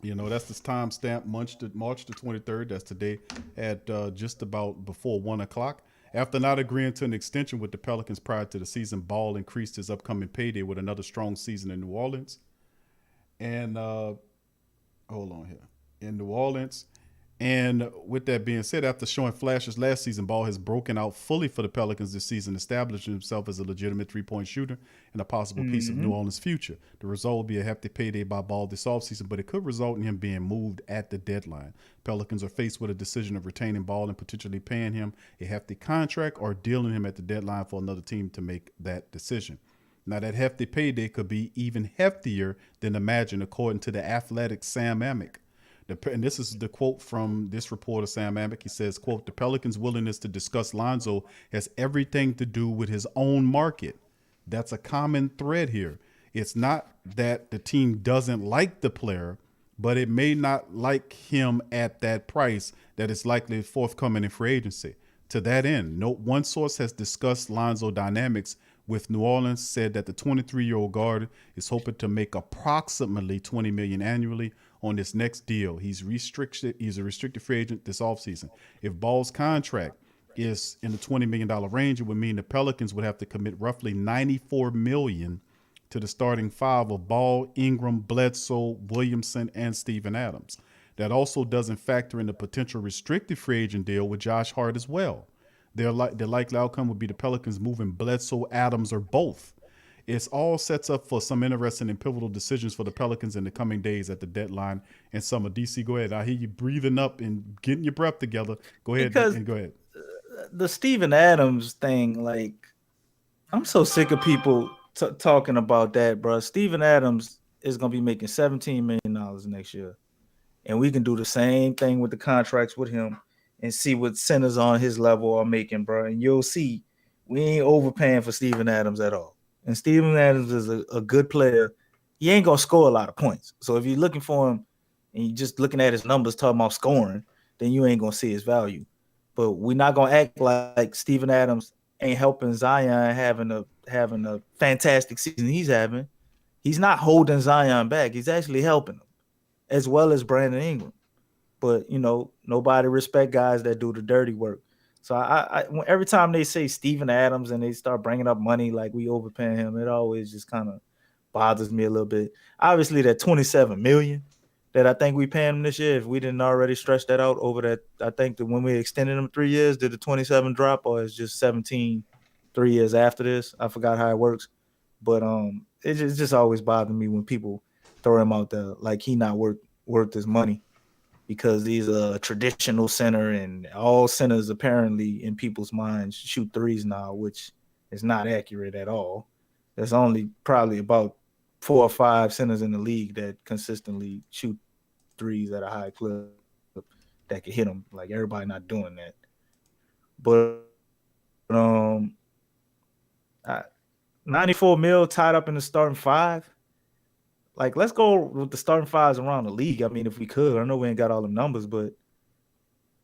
That's this timestamp, March the 23rd. That's today at just about before 1:00. After not agreeing to an extension with the Pelicans prior to the season, Ball increased his upcoming payday with another strong season in New Orleans. And hold on here. In New Orleans. And with that being said, after showing flashes last season, Ball has broken out fully for the Pelicans this season, establishing himself as a legitimate 3-point shooter and a possible piece of New Orleans' future. The result will be a hefty payday by Ball this offseason, but it could result in him being moved at the deadline. Pelicans are faced with a decision of retaining Ball and potentially paying him a hefty contract or dealing him at the deadline for another team to make that decision. Now, that hefty payday could be even heftier than imagined, according to the Athletic Sam Amick. And this is the quote from this reporter, Sam Amick. He says, quote, "The Pelicans' willingness to discuss Lonzo has everything to do with his own market." That's a common thread here. It's not that the team doesn't like the player, but it may not like him at that price that is likely forthcoming in free agency. To that end, one source has discussed Lonzo dynamics with New Orleans, said that the 23-year-old guard is hoping to make approximately $20 million annually on this next deal. He's a restricted free agent this offseason. If Ball's contract is in the $20 million range, it would mean the Pelicans would have to commit roughly $94 million to the starting five of Ball, Ingram, Bledsoe, Williamson, and Steven Adams. That also doesn't factor in the potential restricted free agent deal with Josh Hart as well. The likely outcome would be the Pelicans moving Bledsoe, Adams, or both. It's all sets up for some interesting and pivotal decisions for the Pelicans in the coming days at the deadline and summer. DC, go ahead. I hear you breathing up and getting your breath together. Go ahead. Go ahead. The Steven Adams thing, like, I'm so sick of people talking about that, bro. Steven Adams is gonna be making $17 million next year, and we can do the same thing with the contracts with him and see what centers on his level are making, bro. And you'll see we ain't overpaying for Steven Adams at all. And Steven Adams is a good player. He ain't gonna score a lot of points. So if you're looking for him and you're just looking at his numbers talking about scoring, then you ain't gonna see his value. But we're not gonna act like Steven Adams ain't helping Zion having a fantastic season he's having. He's not holding Zion back. He's actually helping him, as well as Brandon Ingram. But nobody respect guys that do the dirty work. So every time they say Steven Adams and they start bringing up money like we overpaying him, it always just kind of bothers me a little bit. Obviously, that $27 million that I think we paying him this year, if we didn't already stretch that out over that, I think that when we extended him 3 years, did the 27 drop or is just 17 3 years after this? I forgot how it works, but it just always bothers me when people throw him out there like he not worth his money, because he's a traditional center and all centers apparently in people's minds shoot threes now, which is not accurate at all. There's only probably about 4 or 5 centers in the league that consistently shoot threes at a high clip that can hit them. Like, everybody not doing that. But 94 mil tied up in the starting five. Like, let's go with the starting fives around the league. I mean, if we could. I know we ain't got all the numbers, but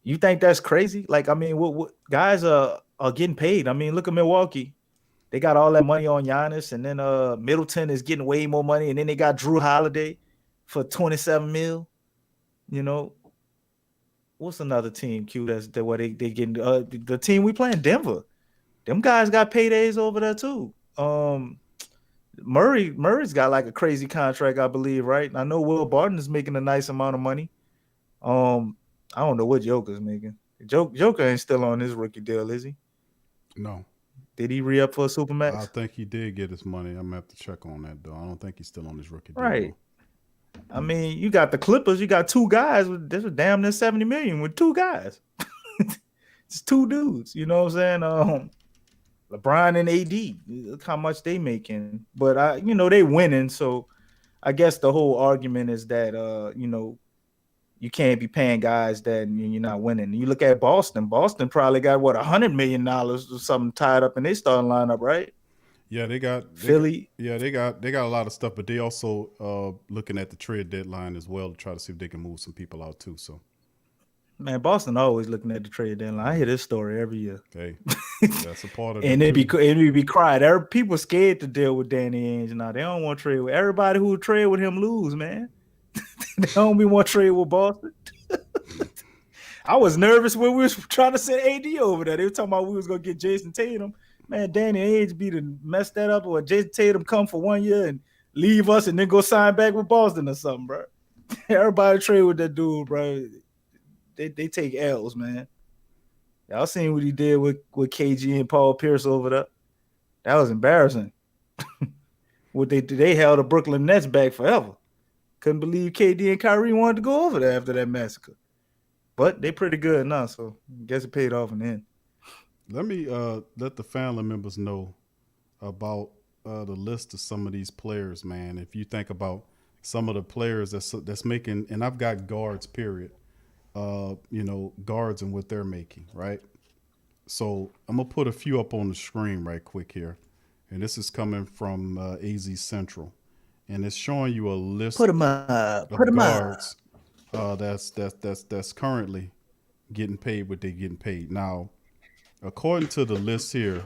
you think that's crazy? Like, I mean, what guys are getting paid. I mean, look at Milwaukee. They got all that money on Giannis, and then Middleton is getting way more money, and then they got Drew Holiday for 27 mil. What's another team, Q, that's where they getting the team we playing, Denver. Them guys got paydays over there too. Murray's got like a crazy contract, I believe, right? And I know Will Barton is making a nice amount of money. I don't know what Joker's making. Joker ain't still on his rookie deal, is he? No. Did he re-up for a Supermax? I think he did get his money. I'm going to have to check on that, though. I don't think he's still on his rookie deal. Right. Though. I mean, you got the Clippers. You got 2 guys. This was damn near $70 million with 2 guys. It's 2 dudes. You know what I'm saying? LeBron and AD. Look how much they making. But, they winning. So I guess the whole argument is that, you can't be paying guys that you're not winning. You look at Boston. Boston probably got $100 million or something tied up in their starting lineup, right? Yeah, they got Philly. They got a lot of stuff, but they also looking at the trade deadline as well to try to see if they can move some people out too. So, man, Boston always looking at the trade deadline. I hear this story every year. Hey, that's a part of it. And it'd be quiet. People scared to deal with Danny Ainge now. They don't want to trade with everybody who trade with him lose, man. They don't be want to trade with Boston. I was nervous when we was trying to send AD over there. They were talking about we was gonna get Jason Tatum. Man, Danny Ainge be to mess that up, or Jason Tatum come for 1 year and leave us and then go sign back with Boston or something, bro. Everybody trade with that dude, bro. They take L's, man. Y'all seen what he did with KG and Paul Pierce over there? That was embarrassing. What they held the Brooklyn Nets back forever. Couldn't believe KD and Kyrie wanted to go over there after that massacre. But they pretty good now, so I guess it paid off in the end. Let me let the family members know about the list of some of these players, man. If you think about some of the players that's making, and I've got guards, period, guards and what they're making, right? So I'm going to put a few up on the screen right quick here. And this is coming from AZ Central. And it's showing you a list of guards that's currently getting paid what they're getting paid. Now, according to the list here,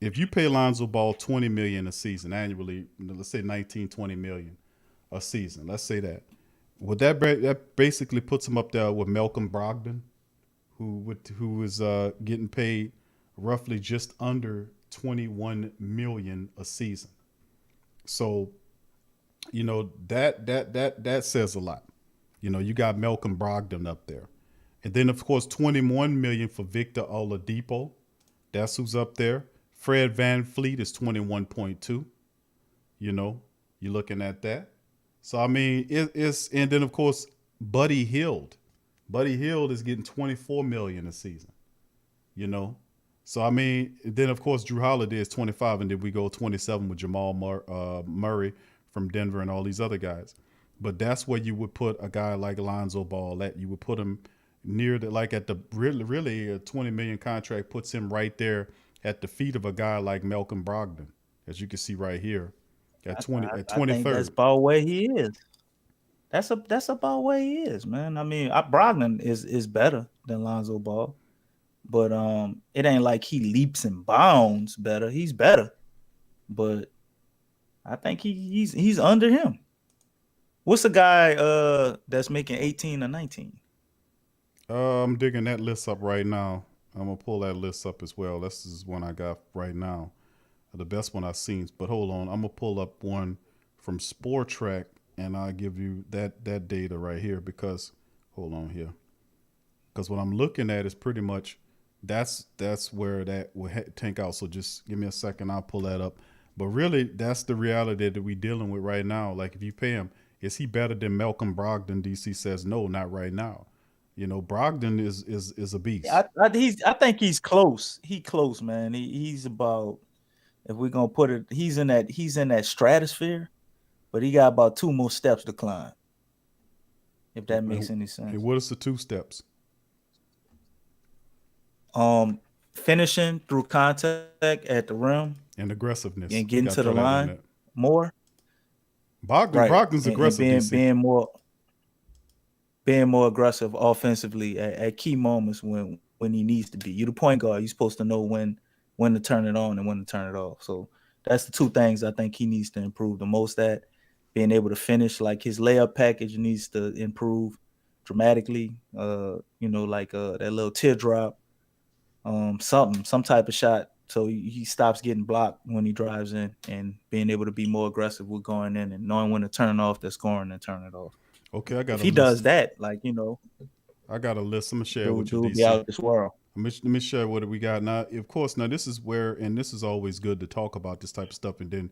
if you pay Lonzo Ball $20 million a season annually, let's say 19, 20 million a season, let's say that. Would that basically puts him up there with Malcolm Brogdon, who is getting paid roughly just under 21 million a season. So, that says a lot. You got Malcolm Brogdon up there. And then, of course, 21 million for Victor Oladipo. That's who's up there. Fred VanVleet is 21.2. You're looking at that. So, I mean, it's, and then, of course, Buddy Hield. Buddy Hield is getting 24 million a season. So I mean, then of course Drew Holiday is 25, and then we go 27 with Jamal Murray from Denver and all these other guys. But that's where you would put a guy like Lonzo Ball at. You would put him near the like at the really a 20 million contract puts him right there at the feet of a guy like Malcolm Brogdon, as you can see right here at 23rd. I think that's about where he is. That's about where he is, man. I mean, Brogdon is better than Lonzo Ball, but it ain't like he leaps and bounds better. He's better, but I think he's under him. What's a guy that's making 18 or 19? I'm digging that list up right now. I'm gonna pull that list up as well. This is one I got right now, the best one I've seen. But hold on, I'm gonna pull up one from Sport Track, and I'll give you that data right here because hold on here, because what I'm looking at is pretty much that's where that will tank out. So just give me a second, I'll pull that up. But really, that's the reality that we're dealing with right now. Like if you pay him, is he better than Malcolm Brogdon? DC says no, not right now. You know, Brogdon is a beast. I think he's close. He close, man. He's about, if we're gonna put it, he's in that stratosphere, but he got about 2 more steps to climb. If that makes any sense. What is the 2 steps? Finishing through contact at the rim and aggressiveness and getting to the line more. Brogdon's aggressive. Being more aggressive offensively at key moments when he needs to be. You're the point guard. You're supposed to know when to turn it on and when to turn it off. So that's the 2 things I think he needs to improve the most at. Being able to finish, like his layup package needs to improve dramatically. Like that little teardrop, some type of shot, so he stops getting blocked when he drives in, and being able to be more aggressive with going in and knowing when to turn off the scoring and turn it off. Okay, I got. If he does that, I got a list. I'm gonna share with you. Be out of this world. Let me share what we got now. Of course, now this is where, and this is always good to talk about this type of stuff, and then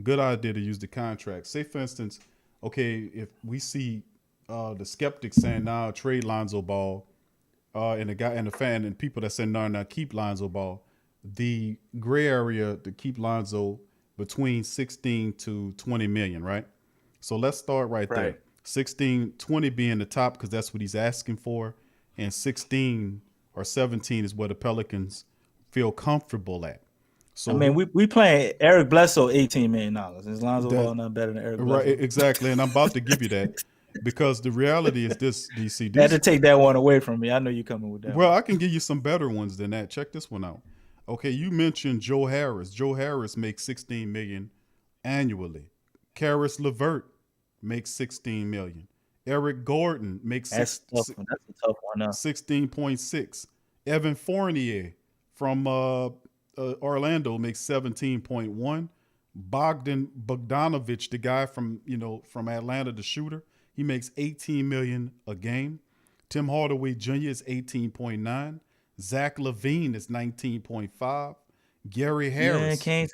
good idea to use the contract. Say, for instance, okay, if we see the skeptics saying now trade Lonzo Ball, and the guy and the fan and people that say no, keep Lonzo Ball. The gray area to keep Lonzo between 16 to 20 million, right? So let's start right there. 16, 20 being the top because that's what he's asking for, and 16 or 17 is where the Pelicans feel comfortable at. So I mean, we playing Eric Bledsoe $18 million. Is Lonzo Ball not better than Eric Bledsoe? Right, exactly. And I'm about to give you that because the reality is this, DC. Had to take that one away from me. I know you're coming with that. Well, I can give you some better ones than that. Check this one out. Okay, you mentioned Joe Harris. Joe Harris makes $16 million annually. Karis LeVert makes $16 million. Eric Gordon makes That's a tough one now. 16.6. Evan Fournier from Orlando makes 17.1. Bogdanovich, the guy from Atlanta, the shooter, he makes $18 million a game. Tim Hardaway Jr. is 18.9. Zach LaVine is 19.5. Gary Harris. I can't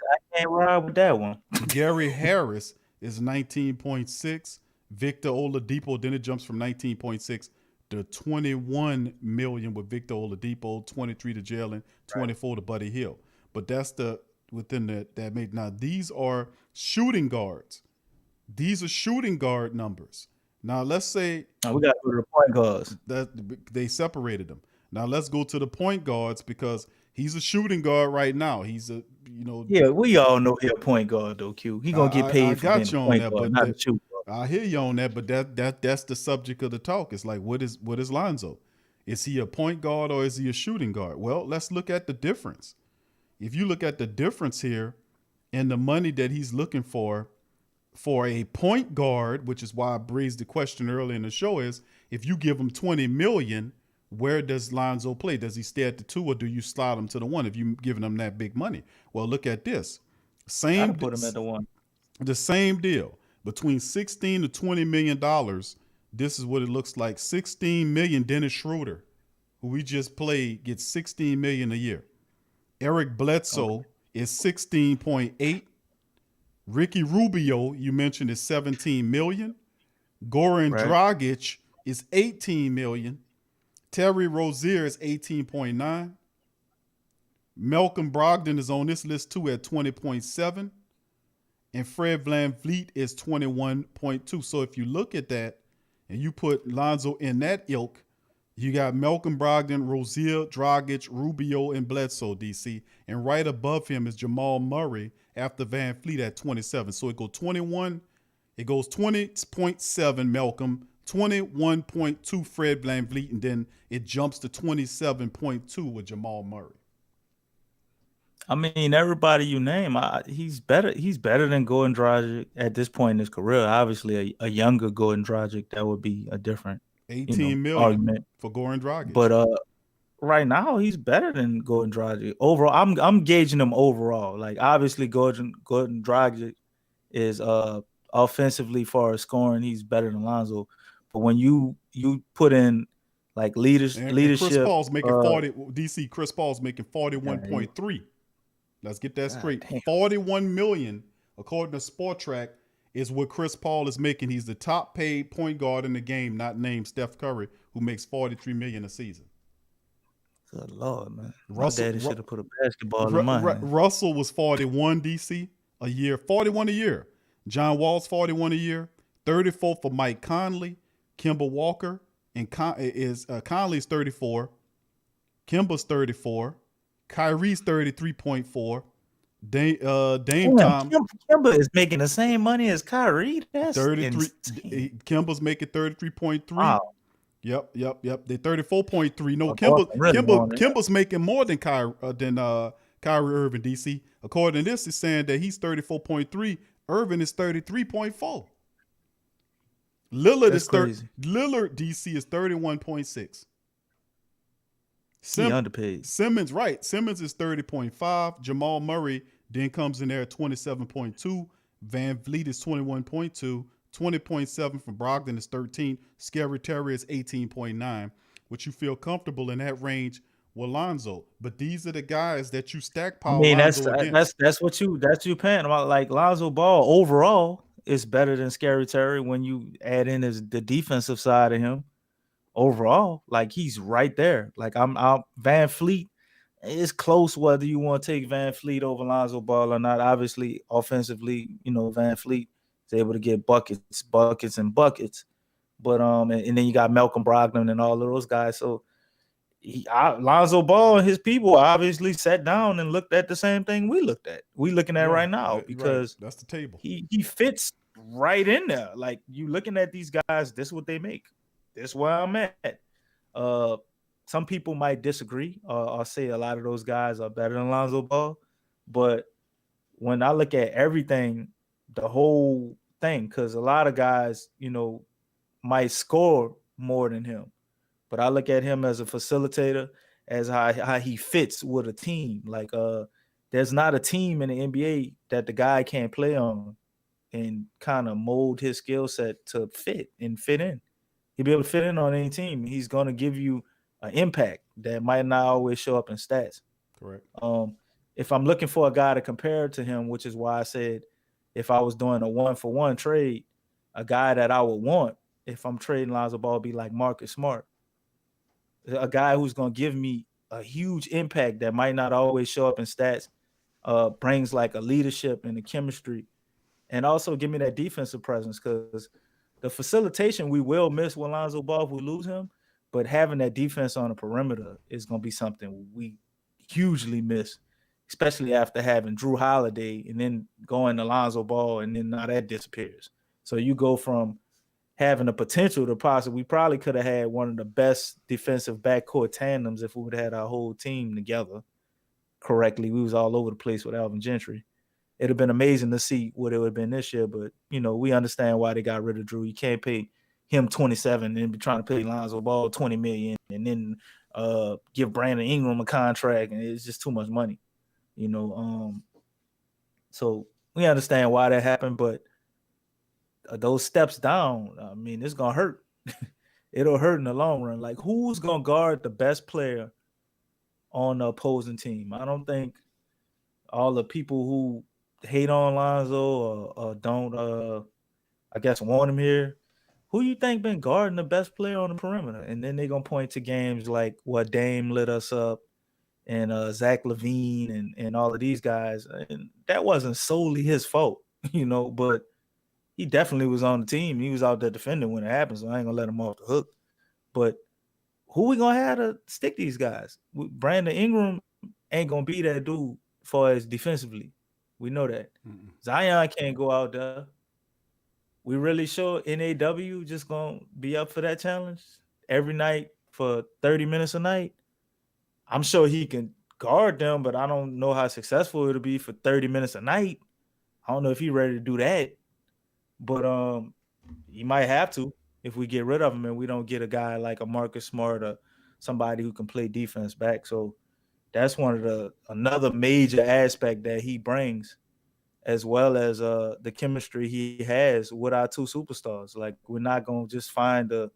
ride with that one. Gary Harris is 19.6. Victor Oladipo, then it jumps from 19.6 to 21 million with Victor Oladipo, 23 to Jalen, 24 to Buddy Hill. But that's that made. Now these are shooting guards. These are shooting guard numbers. Now let's say we got to go to the point guards. That they separated them. Now let's go to the point guards because he's a shooting guard right now. He's a Yeah, we all know he's a point guard though. Q. He gonna get paid. I got you on that, but not a shooting guard. I hear you on that, but that's the subject of the talk. It's like what is Lonzo? Is he a point guard or is he a shooting guard? Well, let's look at the difference. If you look at the difference here and the money that he's looking for a point guard, which is why I raised the question earlier in the show, is if you give him $20 million, where does Lonzo play? Does he stay at the 2 or do you slide him to the 1 if you're giving him that big money? Well, look at this. I'd put him at the 1. The same deal. Between $16 to $20 million, this is what it looks like. $16 million, Dennis Schroeder, who we just played, gets $16 million a year. Eric Bledsoe is 16.8. Ricky Rubio, you mentioned, is 17 million. Goran Dragic is 18 million. Terry Rozier is 18.9. Malcolm Brogdon is on this list too at 20.7. And Fred VanVleet is 21.2. So if you look at that and you put Lonzo in that ilk, you got Malcolm Brogdon, Rozier, Dragic, Rubio, and Bledsoe, DC. And right above him is Jamal Murray after VanVleet at 27. So it goes 21. It goes 20.7 Malcolm, 21.2 Fred VanVleet, and then it jumps to 27.2 with Jamal Murray. I mean, everybody you name, he's better. He's better than Goran Dragic at this point in his career. Obviously, a younger Goran Dragic, that would be a different 18 million argument for Goran Dragic. But right now, he's better than Goran Dragic. Overall, I'm gauging him overall. Like obviously, Goran Dragic is offensively far as scoring, he's better than Lonzo. But when you put in like leadership, Chris Paul's making 40. DC Chris Paul's making 41.3. Let's get that straight. Damn. 41 million, according to Sport Track, is what Chris Paul is making. He's the top paid point guard in the game, not named Steph Curry, who makes 43 million a season. Good Lord, man. Russell, My daddy should have put a basketball in mine. Russell was 41 DC a year, 41 a year. John Wall's 41 a year. 34 for Mike Conley, Kemba Walker, and Conley's 34. Kemba's 34. Kyrie's 33.4. Dame Time. Kemba is making the same money as Kyrie. That's 33. insane. Kemba's making 33.3. Wow. Yep. They 34.3. No, Really Kemba's making more than Kyrie Irving, DC. According to this, it's saying that he's 34.3. Irving is 33.4. Lillard Lillard DC is 31.6. He underpaid. Simmons is 30.5. Jamal Murray then comes in there at 27.2. VanVleet is 21.2. 20.7 from Brogdon is 13. Scary Terry is 18.9. Would you feel comfortable in that range with Lonzo? But these are the guys that you stackpile. I mean, Lonzo against. that's what you paying about. Like Lonzo Ball overall is better than Scary Terry when you add in the defensive side of him. Overall, like he's right there. Like I'm out. VanVleet is close whether you want to take VanVleet over Lonzo Ball or not. Obviously, offensively, VanVleet is able to get buckets. But and then you got Malcolm Brogdon and all of those guys. So Lonzo Ball and his people obviously sat down and looked at the same thing we looked at. We looking at right now because that's the table. He fits right in there. Like you looking at these guys, this is what they make. That's where I'm at. Some people might disagree or say a lot of those guys are better than Lonzo Ball. But when I look at everything, the whole thing, because a lot of guys, might score more than him. But I look at him as a facilitator, as how he fits with a team. Like there's not a team in the NBA that the guy can't play on and kind of mold his skill set to fit in. He'll be able to fit in on any team. He's going to give you an impact that might not always show up in stats. Correct. If I'm looking for a guy to compare to him, which is why I said if I was doing a 1-for-1 trade, a guy that I would want if I'm trading Lonzo Ball would be like Marcus Smart. A guy who's going to give me a huge impact that might not always show up in stats, brings like a leadership and a chemistry, and also give me that defensive presence because the facilitation we will miss with Lonzo Ball if we lose him, but having that defense on the perimeter is going to be something we hugely miss, especially after having Drew Holiday and then going to Lonzo Ball and then now that disappears. So you go from having the potential to we probably could have had one of the best defensive backcourt tandems if we would have had our whole team together correctly. We was all over the place with Alvin Gentry. It'd have been amazing to see what it would have been this year, but we understand why they got rid of Drew. You can't pay him 27 and be trying to pay Lonzo Ball 20 million and then give Brandon Ingram a contract, and it's just too much money, So we understand why that happened, but those steps down, I mean, it's gonna hurt. It'll hurt in the long run. Like, who's gonna guard the best player on the opposing team? I don't think all the people who hate on Lonzo or don't I guess want him here. Who you think been guarding the best player on the perimeter? And then they're gonna point to games like what Dame lit us up and Zach LaVine and all of these guys. And that wasn't solely his fault, but he definitely was on the team. He was out there defending when it happened, so I ain't gonna let him off the hook. But who we gonna have to stick these guys? Brandon Ingram ain't gonna be that dude for as defensively. We know that. Zion can't go out there. We really sure NAW just gonna be up for that challenge every night for 30 minutes a night? I'm sure he can guard them, but I don't know how successful it'll be for 30 minutes a night. I don't know if he's ready to do that. But he might have to if we get rid of him and we don't get a guy like a Marcus Smart or somebody who can play defense back. So that's another major aspect that he brings, as well as the chemistry he has with our two superstars. Like, we're not gonna just find a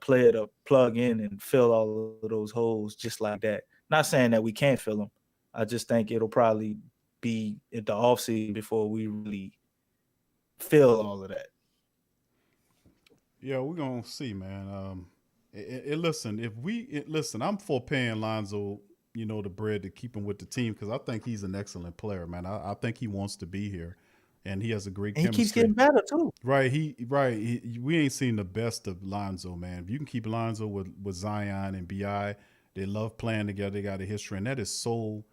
player to plug in and fill all of those holes just like that. Not saying that we can't fill them. I just think it'll probably be at the offseason before we really fill all of that. Yeah, we're gonna see, man. Listen, I'm for paying Lonzo, the bread to keep him with the team because I think he's an excellent player, man. I think he wants to be here, and he has a great chemistry. He keeps getting better too. Right, we ain't seen the best of Lonzo, man. If you can keep Lonzo with Zion and Bi, they love playing together. They got a history, and that is so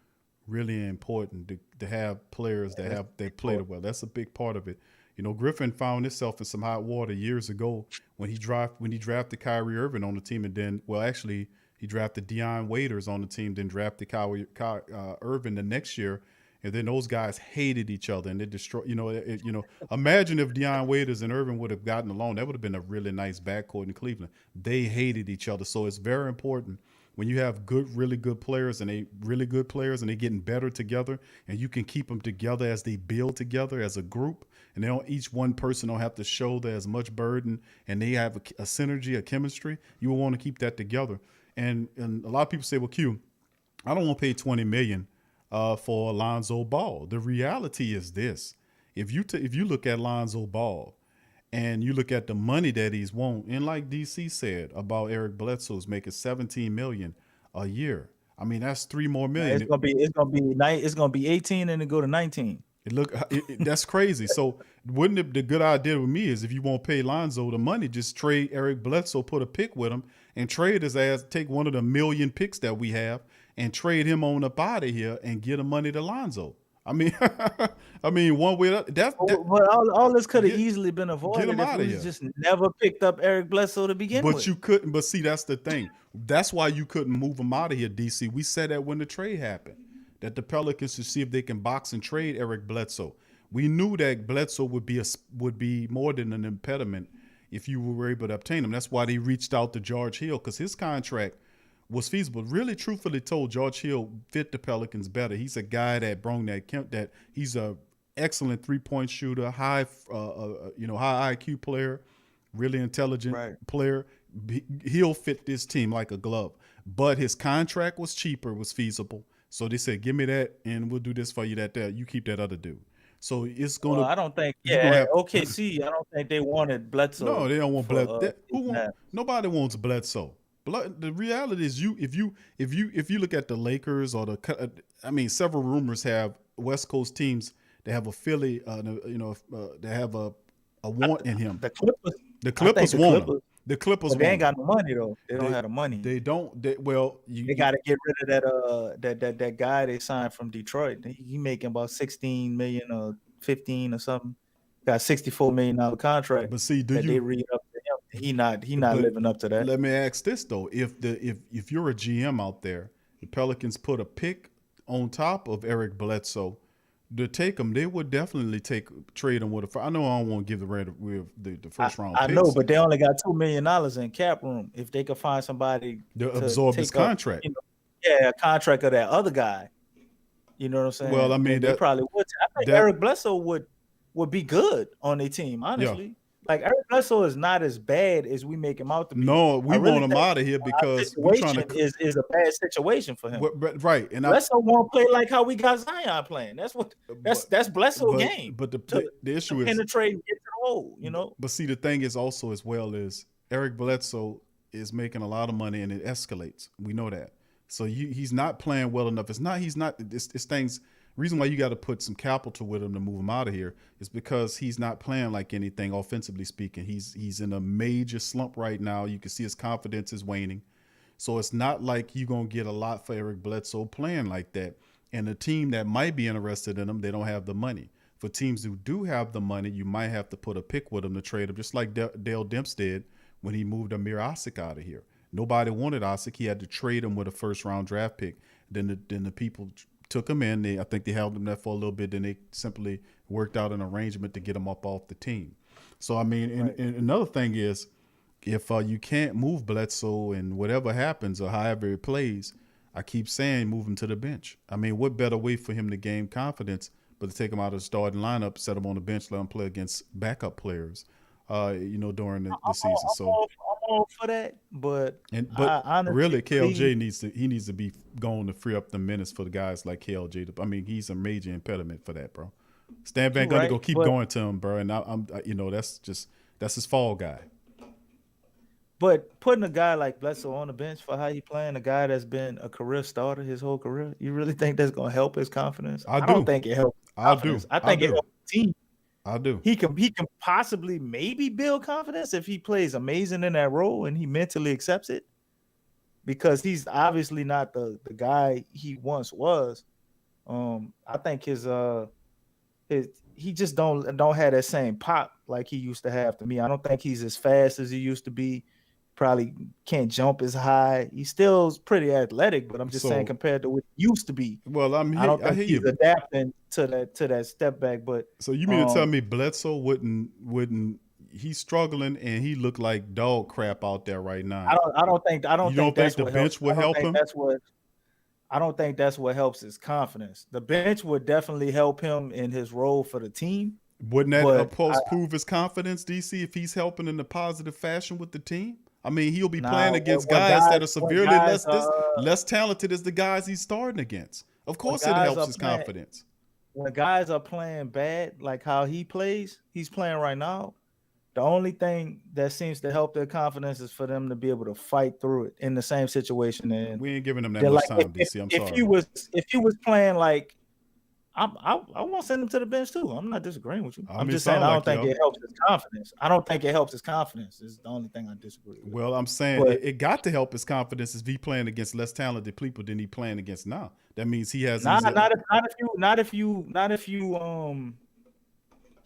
really important to have players they play well. That's a big part of it. Griffin found himself in some hot water years ago when he drafted Kyrie Irving on the team, and then, he drafted Deion Waiters on the team, then drafted Irving the next year, and then those guys hated each other and they destroyed. Imagine if Deion Waiters and Irving would have gotten along, that would have been a really nice backcourt in Cleveland. They hated each other, so it's very important when you have really good players and they're getting better together, and you can keep them together as they build together as a group, and each one person don't have to shoulder as much burden, and they have a synergy, a chemistry. You will want to keep that together. And a lot of people say, well, Q, I don't want to pay $20 million for Lonzo Ball. The reality is this: if you look at Lonzo Ball, and you look at the money that he's won, and like DC said about Eric Bledsoe's making $17 million a year. I mean, that's $3 more million. It's gonna be 18 and then go to 19. That's crazy. So wouldn't the good idea with me is, if you won't pay Lonzo the money, just trade Eric Bledsoe, put a pick with him, and trade his ass, take one of the million picks that we have, and trade him on up out of here and get the money to Lonzo. I mean, one way that. But all this could have easily been avoided if we just never picked up Eric Bledsoe to begin with. But you couldn't. But see, that's the thing. That's why you couldn't move him out of here, DC. We said that when the trade happened, that the Pelicans should see if they can box and trade Eric Bledsoe. We knew that Bledsoe would be more than an impediment if you were able to obtain him. That's why they reached out to George Hill, because his contract was feasible. Really, truthfully told, George Hill fit the Pelicans better. He's a guy that brung that he's a excellent 3-point shooter, high IQ player, really intelligent player. He'll fit this team like a glove. But his contract was cheaper, was feasible. So they said, give me that, and we'll do this for you. That you keep that other dude. So it's going to. I don't think. Yeah, OKC. I don't think they wanted Bledsoe. No, they don't want Bledsoe. Nobody wants Bledsoe. The reality is, if you look at the Lakers or several rumors have West Coast teams that have a Philly, they have a want in him. The Clippers want him. The Clippers. But they ain't got no money though. They don't have the money. They don't. They got to get rid of that guy they signed from Detroit. He making about 16 million or 15 or something. Got $64 million contract. But see, they read up to him. He not living up to that. Let me ask this though: if you're a GM out there, the Pelicans put a pick on top of Eric Bledsoe to take him, they would definitely trade him with a. I know I don't want to give the first round. I know, but they only got $2 million in cap room. If they could find somebody to absorb his contract, a contract of that other guy. You know what I'm saying? Well, I mean, they probably would. I think Eric Bledsoe would be good on their team, honestly. Yeah. Like, Eric Bledsoe is not as bad as we make him out to be. No, we want him out of here because we're trying to is a bad situation for him. Right, and Bledsoe won't play like how we got Zion playing. That's Bledsoe's game. But the issue is penetrate and get to the hole. But see, the thing is also as well is Eric Bledsoe is making a lot of money and it escalates. We know that. So he's not playing well enough. It's things. Reason why you got to put some capital with him to move him out of here is because he's not playing like anything offensively speaking. He's in a major slump right now. You can see his confidence is waning. So it's not like you're going to get a lot for Eric Bledsoe playing like that. And a team that might be interested in him, they don't have the money. For teams who do have the money, you might have to put a pick with him to trade him, just like Dale Demps did when he moved Amir Osik out of here. Nobody wanted Osik. He had to trade him with a first-round draft pick. Then the people took him in. I think they held him there for a little bit. Then they simply worked out an arrangement to get him up off the team. So, I mean, and another thing is, if you can't move Bledsoe and whatever happens or however it plays, I keep saying move him to the bench. I mean, what better way for him to gain confidence but to take him out of the starting lineup, set him on the bench, let him play against backup players, during the season. I'm all for that, but honestly, really, KLJ needs to be going to free up the minutes for the guys like KLJ. I mean, he's a major impediment for that, bro. Stan Van Gundy go keep going to him, bro, and that's his fall guy. But putting a guy like Bledsoe on the bench for how he playing, a guy that's been a career starter his whole career, you really think that's going to help his confidence? I don't think it helps. I think it helps the team. I do. He can possibly maybe build confidence if he plays amazing in that role and he mentally accepts it, because he's obviously not the guy he once was. I think he just don't have that same pop like he used to have to me. I don't think he's as fast as he used to be. Probably can't jump as high. He still is pretty athletic, but I'm just saying compared to what he used to be. Well, I don't think he's adapting to that step back. But so you mean to tell me Bledsoe wouldn't? He's struggling and he looked like dog crap out there right now. I don't think the bench will help him. I don't think that's what helps his confidence. The bench would definitely help him in his role for the team. Wouldn't that prove his confidence, DC, if he's helping in a positive fashion with the team? I mean, he'll be playing against guys that are severely less talented as the guys he's starting against. Of course, it helps his confidence. When guys are playing bad, like how he's playing right now, the only thing that seems to help their confidence is for them to be able to fight through it in the same situation. And we ain't giving them that much time, DC. I'm sorry. If he was playing like, I want to send him to the bench too. I'm not disagreeing with you. I'm just saying I don't think it helps his confidence. I don't think it helps his confidence. Is the only thing I disagree with. Well, I'm saying it got to help his confidence if he playing against less talented people than he playing against now. That means he has not if you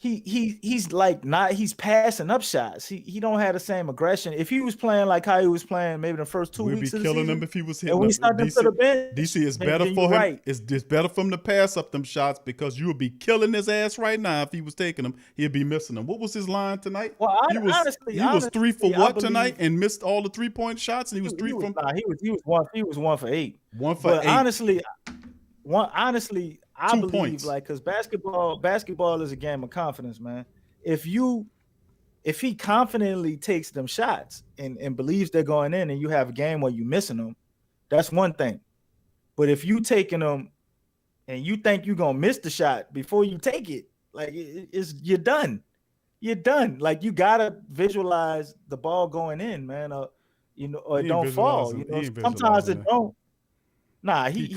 he's passing up shots. He don't have the same aggression. If he was playing like how he was playing maybe the first 2 weeks of the season, we'd be killing him if he was hitting and we start him to the bench. DC, is better for him. Right. It's better for him to pass up them shots because you would be killing his ass right now if he was taking them. He'd be missing them. What was his line tonight? Well, he was 3 for what tonight and missed all the 3-point shots, and he was 3 from. He was 1 for 8. 1 for 8. Honestly, I 2 believe points. because basketball is a game of confidence, man. If he confidently takes them shots and believes they're going in, and you have a game where you're missing them, that's one thing. But if you taking them and you think you're gonna miss the shot before you take it, like you're done. You're done. Like you gotta visualize the ball going in, man, or it don't fall. Sometimes it don't. Nah, he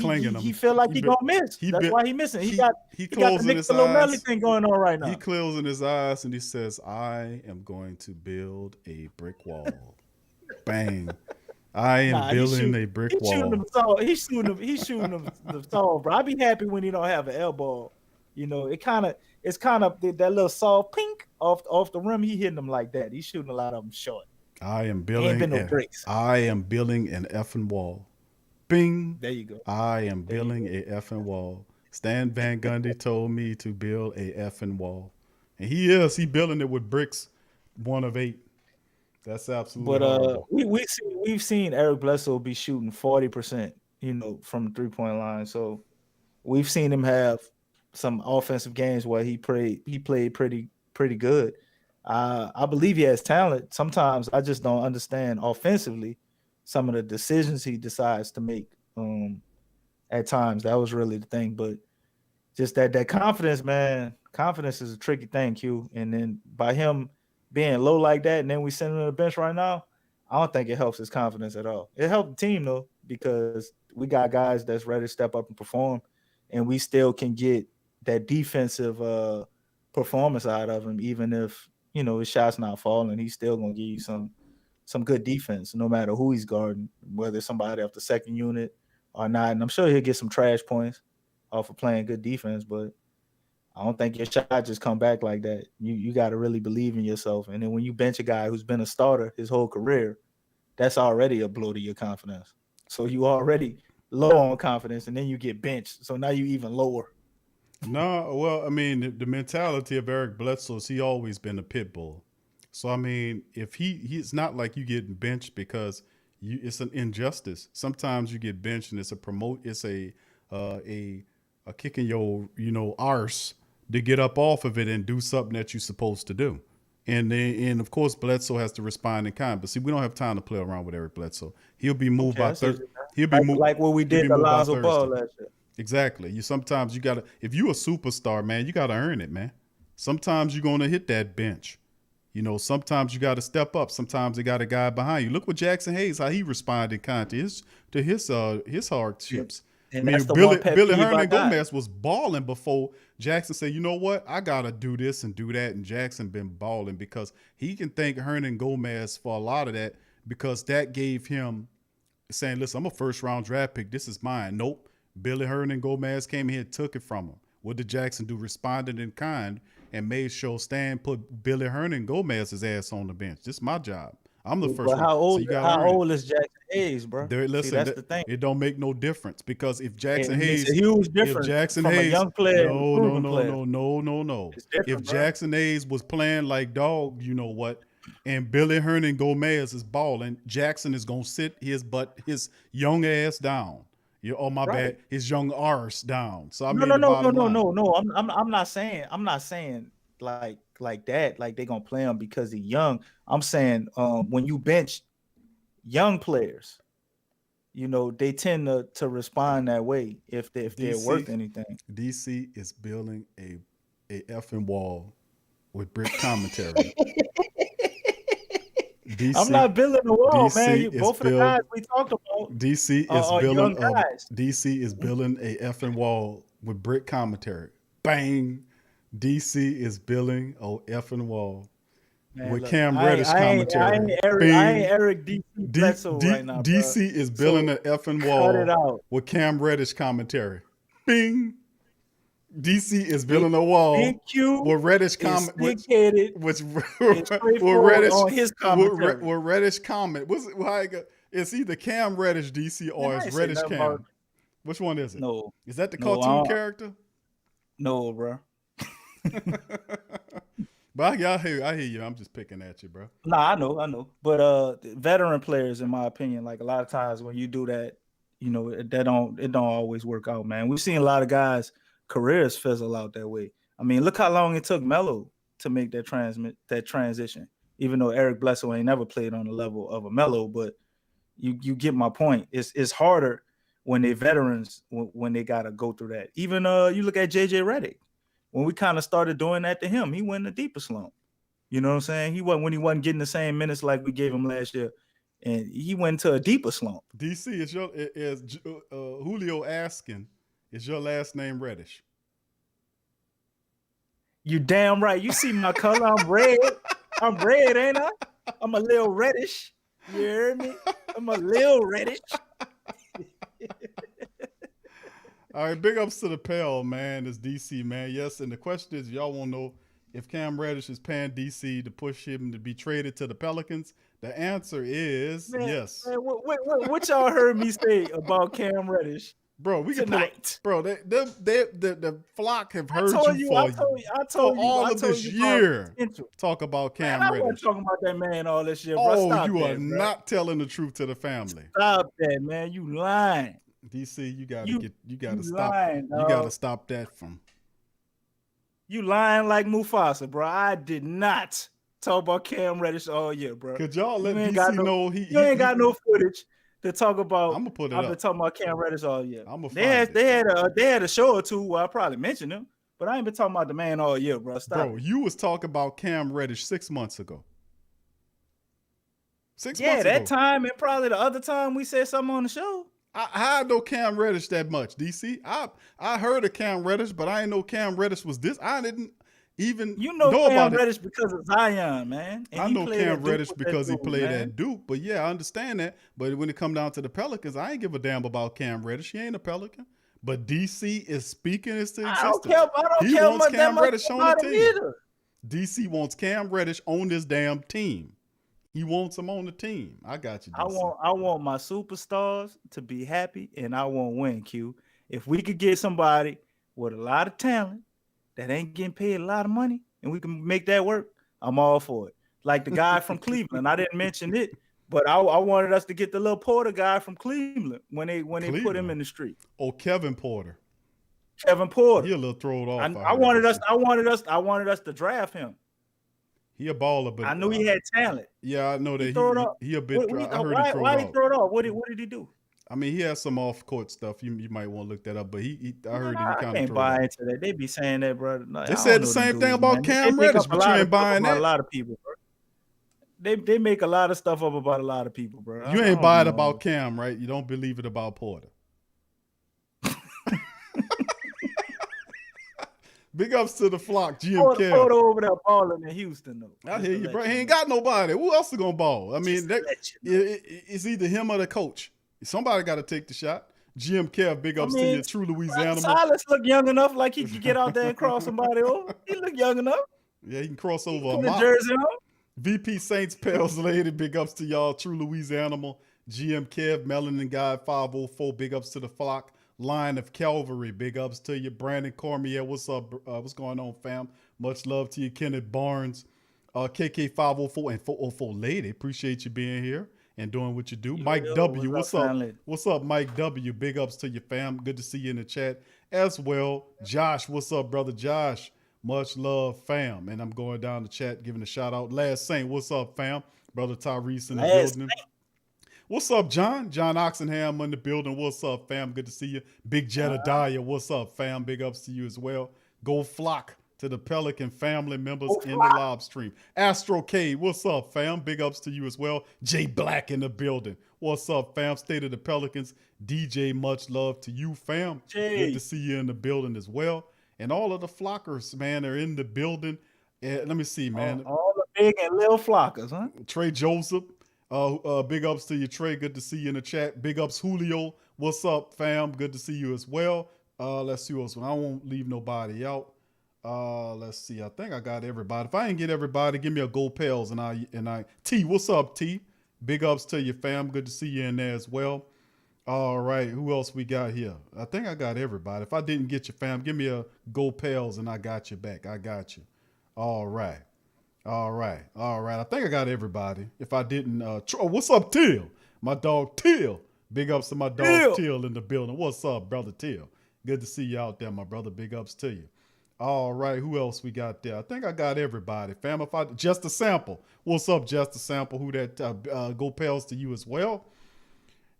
feel like he gonna miss. That's why he missing. He got the Nick Melly thing going on right now. He closing his eyes and he says, "I am going to build a brick wall." Bang! I am building a brick wall. He's shooting them the tall, bro. I'd be happy when he don't have an elbow. It's kind of that little soft pink off the rim. He hitting them like that. He's shooting a lot of them short. I am building an effing wall. Bing. There you go. I am building a effing wall. Stan Van Gundy told me to build a effing wall. And he building it with bricks, 1 of 8. That's absolutely horrible. we've seen Eric Bledsoe be shooting 40%, from the 3-point line. So we've seen him have some offensive games where he played pretty good. I believe he has talent. Sometimes I just don't understand offensively some of the decisions he decides to make at times. That was really the thing. But just that confidence, man, confidence is a tricky thing, Q. And then by him being low like that, and then we send him to the bench right now, I don't think it helps his confidence at all. It helped the team, though. because we got guys that's ready to step up and perform, and we still can get that defensive performance out of him, even if his shot's not falling. He's still gonna give you some good defense, no matter who he's guarding, whether it's somebody off the second unit or not. And I'm sure he'll get some trash points off of playing good defense, but I don't think your shot just come back like that. You got to really believe in yourself. And then when you bench a guy who's been a starter his whole career, that's already a blow to your confidence. So you already low on confidence, and then you get benched. So now you even lower. No, well, I mean, the mentality of Eric Bledsoe is he always been a pit bull. So I mean, if he's not like you getting benched because it's an injustice. Sometimes you get benched and it's a kicking your arse to get up off of it and do something that you're supposed to do. And of course Bledsoe has to respond in kind. But see, we don't have time to play around with Eric Bledsoe. He'll be moved by Thursday. He'll be moved like what we did to Lonzo Ball last year. Exactly. Sometimes you gotta, if you're a superstar, man, you gotta earn it, man. Sometimes you're gonna hit that bench. Sometimes you gotta step up. Sometimes they got a guy behind you. Look what Jackson Hayes, how he responded kind to his hardships. And I mean, Billy Hernan Gomez was balling before Jackson said, you know what, I gotta do this and do that. And Jackson been balling because he can thank Hernan Gomez for a lot of that, because that gave him saying, listen, I'm a first round draft pick. This is mine. Nope. Billy Hernan Gomez came here and took it from him. What did Jackson do? Responded in kind and made sure Stan put Billy Hernan Gomez's ass on the bench. This is my job. I'm the first. But how old? So how old is Jackson Hayes, bro? Listen, See, that's the thing. It don't make no difference, because if Jackson Hayes, a huge difference if Jackson from Hayes, a young player, no. If Jackson Hayes was playing like dog, you know what? And Billy Hernan Gomez is balling, Jackson is gonna sit his young ass down. Bad, his young arse down. So I no. I'm not saying like that. Like they gonna play him because he's young. I'm saying when you bench young players, they tend to respond that way if they're worth anything. DC is building a effing wall with brick commentary. I'm not building a wall, man. Both of the guys we talked about. DC is building a effing wall with brick commentary. Bang. DC is building a effing wall with Cam Reddish commentary. I ain't Eric DC Bledsoe right now, DC is building an effing wall with Cam Reddish commentary. Bing. DC is building a wall with Reddish comment, with Reddish on his commentary. With Reddish comment. It's either Cam Reddish DC or it's Reddish Cam. Which one is it? No, is that the cartoon character? No, bro. But I hear you. I'm just picking at you, bro. Nah, I know. But veteran players, in my opinion, like a lot of times when you do that, it don't always work out, man. We've seen a lot of guys careers fizzle out that way. I mean, look how long it took Melo to make that transition. Even though Eric Bledsoe ain't never played on the level of a Melo, but you get my point. It's harder when they're veterans when they gotta go through that. Even you look at JJ Redick. When we kind of started doing that to him, he went in a deeper slump. You know what I'm saying? He wasn't getting the same minutes like we gave him last year, and he went into a deeper slump. DC is Julio asking, is your last name Reddish? You damn right. You see my color? I'm red. I'm red, ain't I? I'm a little reddish. You hear me? I'm a little reddish. All right, big ups to the Pale, man. It's DC, man. Yes, and the question is, y'all want to know if Cam Reddish is paying DC to push him to be traded to the Pelicans? The answer is yes. Man, what y'all heard me say about Cam Reddish? Bro, we can tonight. The flock have heard you for all of this year. Talk about Cam Reddish. I wasn't talking about that man all this year, bro. Oh, you are not telling the truth to the family. Stop that, man. You lying. DC, you gotta stop that from. You lying like Mufasa, bro. I did not talk about Cam Reddish all year, bro. Could y'all let DC know you ain't got no footage to talk about. I'm gonna put it I've up. been talking about Cam Reddish all year. They had a show or two where I probably mentioned him, but I ain't been talking about the man all year, bro. Stop. Bro, you was talking about Cam Reddish 6 months ago. 6 months ago. Yeah, that time and probably the other time we said something on the show. I know Cam Reddish that much, DC. I heard of Cam Reddish, but I didn't know Cam Reddish was this. I didn't even You know know Cam about it. Reddish because of Zion, man. And I he know played Cam at Duke Reddish with because he that dude, played man. at Duke. But yeah, I understand that. But when it come down to the Pelicans, I ain't give a damn about Cam Reddish. He ain't a Pelican. But DC is speaking into existence. I don't care He wants much that Cam much Reddish on the about him team. either. DC wants Cam Reddish on this damn team. He wants him on the team. I got you, DC. I want my superstars to be happy, and I want win, Q. If we could get somebody with a lot of talent that ain't getting paid a lot of money, and we can make that work, I'm all for it. Like the guy from Cleveland, I didn't mention it, but I wanted us to get the little Porter guy from Cleveland when they put him in the street. Oh, Kevin Porter. Kevin Porter. He a little thrown off. I wanted us to draft him. He a baller, but I knew he had talent. Yeah, I know that he a bit. I heard he threw it why he off. throw it off? What did he do? I mean, he has some off court stuff. You might want to look that up, but I heard he I kind of can't threw buy it off. into that. They be saying that, bro. No, They said the same thing about Cam Reddish, but you ain't buying that. A lot of people, bro. They make a lot of stuff up about a lot of people, bro. You ain't buying about Cam, right? You don't believe it about Porter. Big ups to the flock, GM Kev. Porter over there balling in Houston, though. I hear you, bro. He ain't got nobody. Who else is gonna ball? I mean, it's either him or the coach. Somebody got to take the shot. GM Kev, big ups to you, true Louisiana. Silas look young enough, like he could get out there and cross somebody over. He look young enough. Yeah, he can cross over. Put a jersey on. VP Saints Pels Lady, big ups to y'all, true Louisiana. GM Kev, Melanin Guy 504, big ups to the flock. Line of Calvary, big ups to you. Brandon Cormier, what's up? What's going on, fam? Much love to you. Kenneth Barnes, KK 504 and 404 Lady, appreciate you being here and doing what you do. Mike W, what's up? What's up, Mike W? Big ups to you, fam. Good to see you in the chat as well. Josh, what's up, brother Josh? Much love, fam. And I'm going down the chat, giving a shout out. Last Saint, what's up, fam? Brother Tyrese in the building. What's up, John? John Oxenham in the building. What's up, fam? Good to see you. Big Jedediah. What's up, fam? Big ups to you as well. Go flock to the Pelican family members in the live stream. Astro K, what's up, fam? Big ups to you as well. Jay Black in the building. What's up, fam? State of the Pelicans. DJ, much love to you, fam. Good to see you in the building as well. And all of the flockers, man, are in the building. Let me see, man. All the big and little flockers, huh? Trey Joseph. Big ups to you, Trey. Good to see you in the chat. Big ups, Julio. What's up, fam? Good to see you as well. Let's see what's. I won't leave nobody out. Let's see. I think I got everybody. If I ain't get everybody, give me a gold pals and I. T, what's up, T? Big ups to you, fam. Good to see you in there as well. All right, who else we got here? I think I got everybody. If I didn't get you, fam, give me a gold pals and I got you back. I got you. All right. I think I got everybody. If I didn't, what's up, Till? My dog Till. Big ups to my dog Till in the building. What's up, brother Till? Good to see you out there, my brother. Big ups to you. All right, who else we got there? I think I got everybody, fam. Just a sample. What's up, Just a sample? Who that? Go pals to you as well.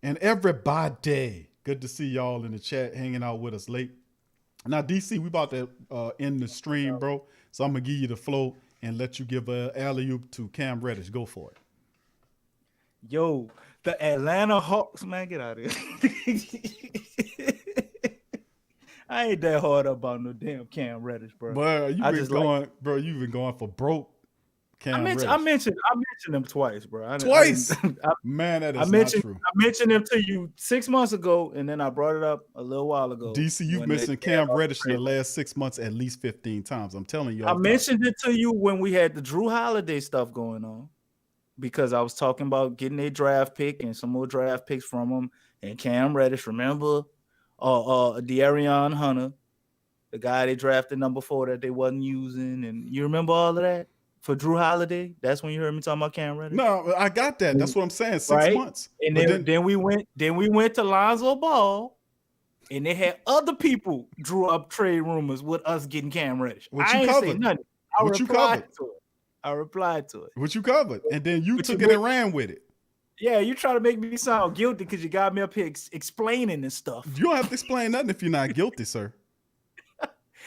And everybody, good to see y'all in the chat, hanging out with us late. Now, DC, we about to end the stream, bro. So I'm gonna give you the flow and let you give a alley-oop to Cam Reddish. Go for it. Yo, the Atlanta Hawks, man, get out of here. I ain't that hard about no damn Cam Reddish, bro. But you've been going for broke. I mentioned him twice, bro. Twice? Man, that is not true. I mentioned him to you 6 months ago, and then I brought it up a little while ago. DC, you've mentioned Cam Reddish in the last 6 months at least 15 times. I'm telling you. I mentioned it to you when we had the Drew Holiday stuff going on, because I was talking about getting a draft pick and some more draft picks from him. And Cam Reddish, remember, De'Arion Hunter, the guy they drafted number 4 that they wasn't using, and you remember all of that? For Drew Holiday, that's when you heard me talking about Cam Reddish. No, I got that. That's what I'm saying. 6 months. And then we went to Lonzo Ball, and they had other people drew up trade rumors with us getting Cam Reddish. I ain't say nothing. I replied to it. What you covered, and then you took it and ran with it. Yeah, you try to make me sound guilty because you got me up here explaining this stuff. You don't have to explain nothing if you're not guilty, sir.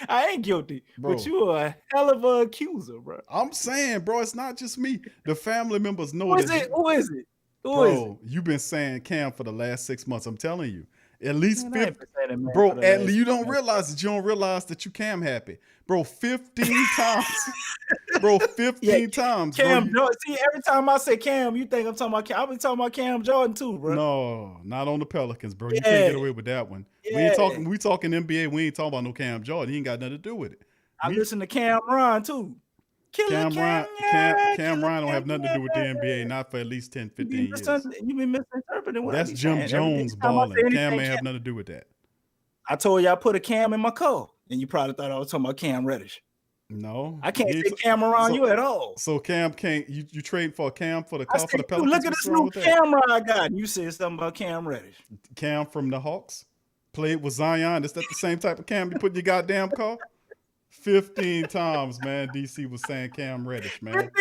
I ain't guilty, bro. But you are a hell of an accuser, bro. I'm saying, bro, it's not just me. The family members know Who is it? Who is it? Bro, you've been saying Cam for the last 6 months. I'm telling you. At least Man, I ain't 50. been saying that, man, Bro, for the at last least you don't 6 realize that you don't realize that you Cam happy. Bro, 15 times. Bro, 15 Yeah, times, bro. Cam Jordan. See, every time I say Cam, you think I'm talking about Cam. I've been talking about Cam Jordan too, bro. No, not on the Pelicans, bro. You can't Yeah. get away with that one. Yeah. We talking NBA. We ain't talking about no Cam Jordan. He ain't got nothing to do with it. I listen to Cam Ron too. Killer Cam, Cam Ryan don't have nothing to do with the NBA, not for at least 10, 15 years. You been misinterpreting what That's I be Jim saying. Jones Time I say balling. Cam anything, may have nothing to do with that. I told you I put a Cam in my car, and you probably thought I was talking about Cam Reddish. No. I can't say Cam around you at all. So Cam can't you trade for Cam for the car for the Pelicans? Look at this new camera I got. You said something about Cam Reddish. Cam from the Hawks played with Zion. Is that the same type of Cam you put in your goddamn car? 15 times, man. DC was saying Cam Reddish, man.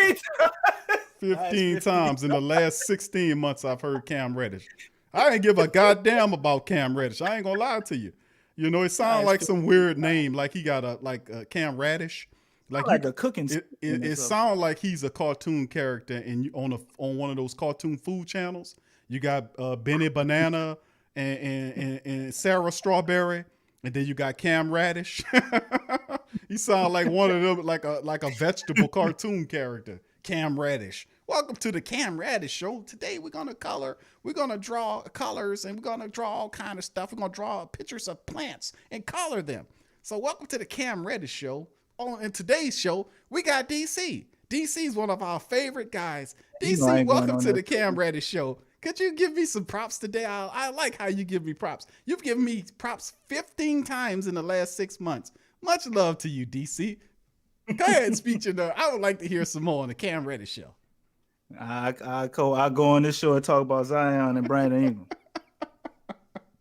15 times in the last 16 months I've heard Cam Reddish. I ain't give a goddamn about Cam Reddish. I ain't gonna lie to you. You know, it sounds like some weird name, like he got a Cam Radish. Like a cooking. It sounds like he's a cartoon character and on one of those cartoon food channels. You got Benny Banana and Sarah Strawberry, and then you got Cam Radish. He sounds like one of them, like a vegetable cartoon character. Cam Radish. Welcome to the Cam Radish Show. Today we're gonna draw colors, and we're gonna draw all kind of stuff. We're gonna draw pictures of plants and color them. So welcome to the Cam Radish Show. In today's show, we got DC. DC's one of our favorite guys. DC, welcome to the Cam Radish Show. Could you give me some props today? I like how you give me props. You've given me props 15 times in the last 6 months. Much love to you, DC. Go ahead and speak your I would like to hear some more on the Cam Radish Show. I go on this show and talk about Zion and Brandon Ingram.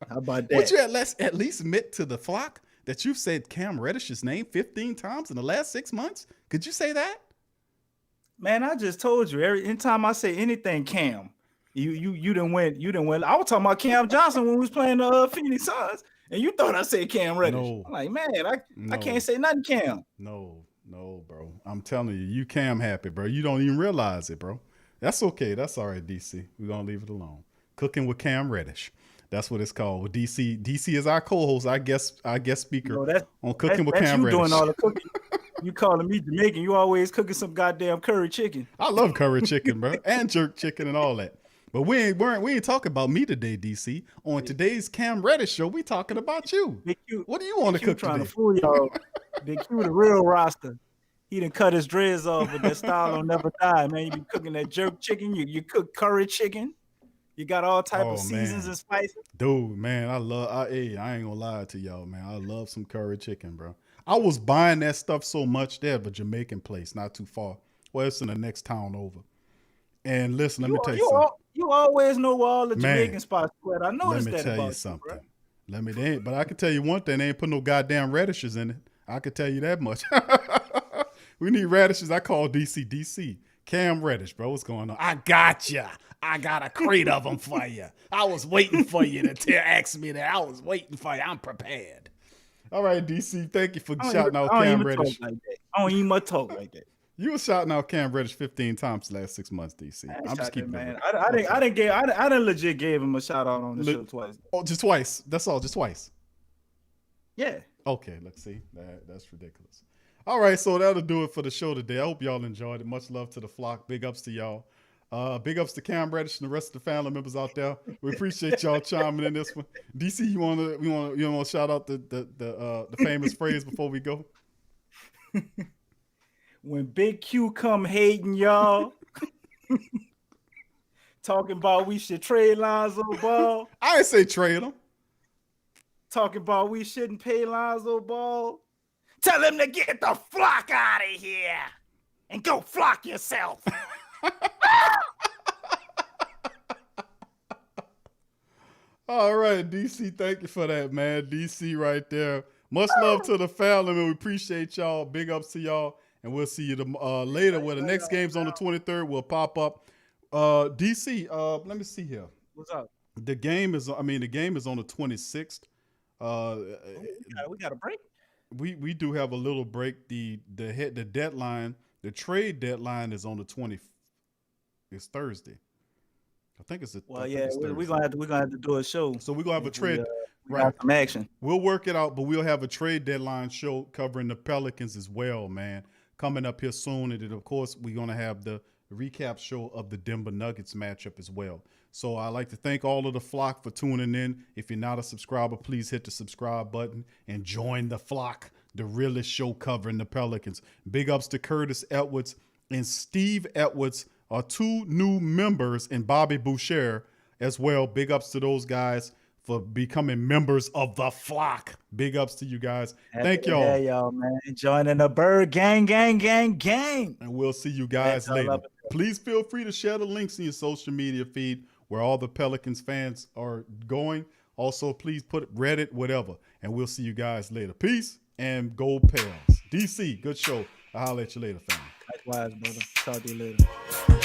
How about that? Would you at least admit to the flock that you've said Cam Reddish's name 15 times in the last 6 months? Could you say that? Man, I just told you. Anytime I say anything, Cam, you done went. I was talking about Cam Johnson when we was playing the Phoenix Suns, and you thought I said Cam Reddish. No. I'm like, man, I can't say nothing, Cam. No, bro. I'm telling you Cam happy, bro. You don't even realize it, bro. That's okay. That's all right, DC. We're gonna leave it alone. Cooking with Cam Reddish. That's what it's called. With DC is our co-host, I guest speaker on Cooking with Cam Reddish. Doing all the cooking. You calling me Jamaican? You always cooking some goddamn curry chicken. I love curry chicken, bro, and jerk chicken and all that. But we ain't talking about me today, DC. On today's Cam Reddish Show, we talking about you. What do you want to cook trying today? To fool y'all. Big Q, the real roster. He done cut his dreads off, but that style will never die, man. You be cooking that jerk chicken. You cook curry chicken. You got all type of seasons and spices. Dude, man, I ain't gonna lie to y'all, man. I love some curry chicken, bro. I was buying that stuff so much. They have a Jamaican place not too far. Well, it's in the next town over. And listen, let me tell you something. You always know where all the Jamaican spots are. I noticed that about you. Let me tell you something. But I can tell you one thing. They ain't put no goddamn radishes in it. I can tell you that much. We need radishes. I call DC. Cam Reddish, bro. What's going on? I got ya. I got a crate of them for you. I was waiting for you to ask me that. I was waiting for you. I'm prepared. All right, DC. Thank you for shouting out Cam Reddish. I don't even much talk like that. You were shouting out Cam Reddish 15 times the last 6 months, DC. I'm just keeping man. I didn't legit gave him a shout out on the show twice. Oh, just twice. That's all. Just twice. Yeah. Okay. Let's see. That's ridiculous. All right, so that'll do it for the show today. I hope y'all enjoyed it. Much love to the flock. Big ups to y'all. Big ups to Cam Reddish and the rest of the family members out there. We appreciate y'all chiming in this one. DC, you want to shout out the famous phrase before we go? When Big Q come hating y'all, talking about we should trade Lonzo Ball. I ain't say trade him. Talking about we shouldn't pay Lonzo Ball. Tell him to get the flock out of here and go flock yourself. All right, DC, thank you for that, man. DC right there. Much love to the family, man. We appreciate y'all. Big ups to y'all. And we'll see you later where the next game's on the 23rd will pop up. DC, let me see here. What's up? The game is on the 26th. We got a break. We do have a little break. The deadline, the trade deadline is on the 20th. It's Thursday. I think it's Well, I think yeah, it's we're Thursday. gonna have to do a show. So we're gonna have a If we, trade. we Right. got some action. We'll work it out, but we'll have a trade deadline show covering the Pelicans as well, man. Coming up here soon. And then, of course, we're going to have the recap show of the Denver Nuggets matchup as well. So I'd like to thank all of the flock for tuning in. If you're not a subscriber, please hit the subscribe button and join the flock, the realest show covering the Pelicans. Big ups to Curtis Edwards and Steve Edwards are two new members, and Bobby Boucher as well. Big ups to those guys for becoming members of the flock. Big ups to you guys. Thank y'all. Hey, y'all, man. Joining the Bird gang. And we'll see you guys Man, I later. love it. Please feel free to share the links in your social media feed where all the Pelicans fans are going. Also, please put Reddit, whatever. And we'll see you guys later. Peace and go Pels. DC, good show. I'll holler at you later, family. Likewise, brother. Talk to you later.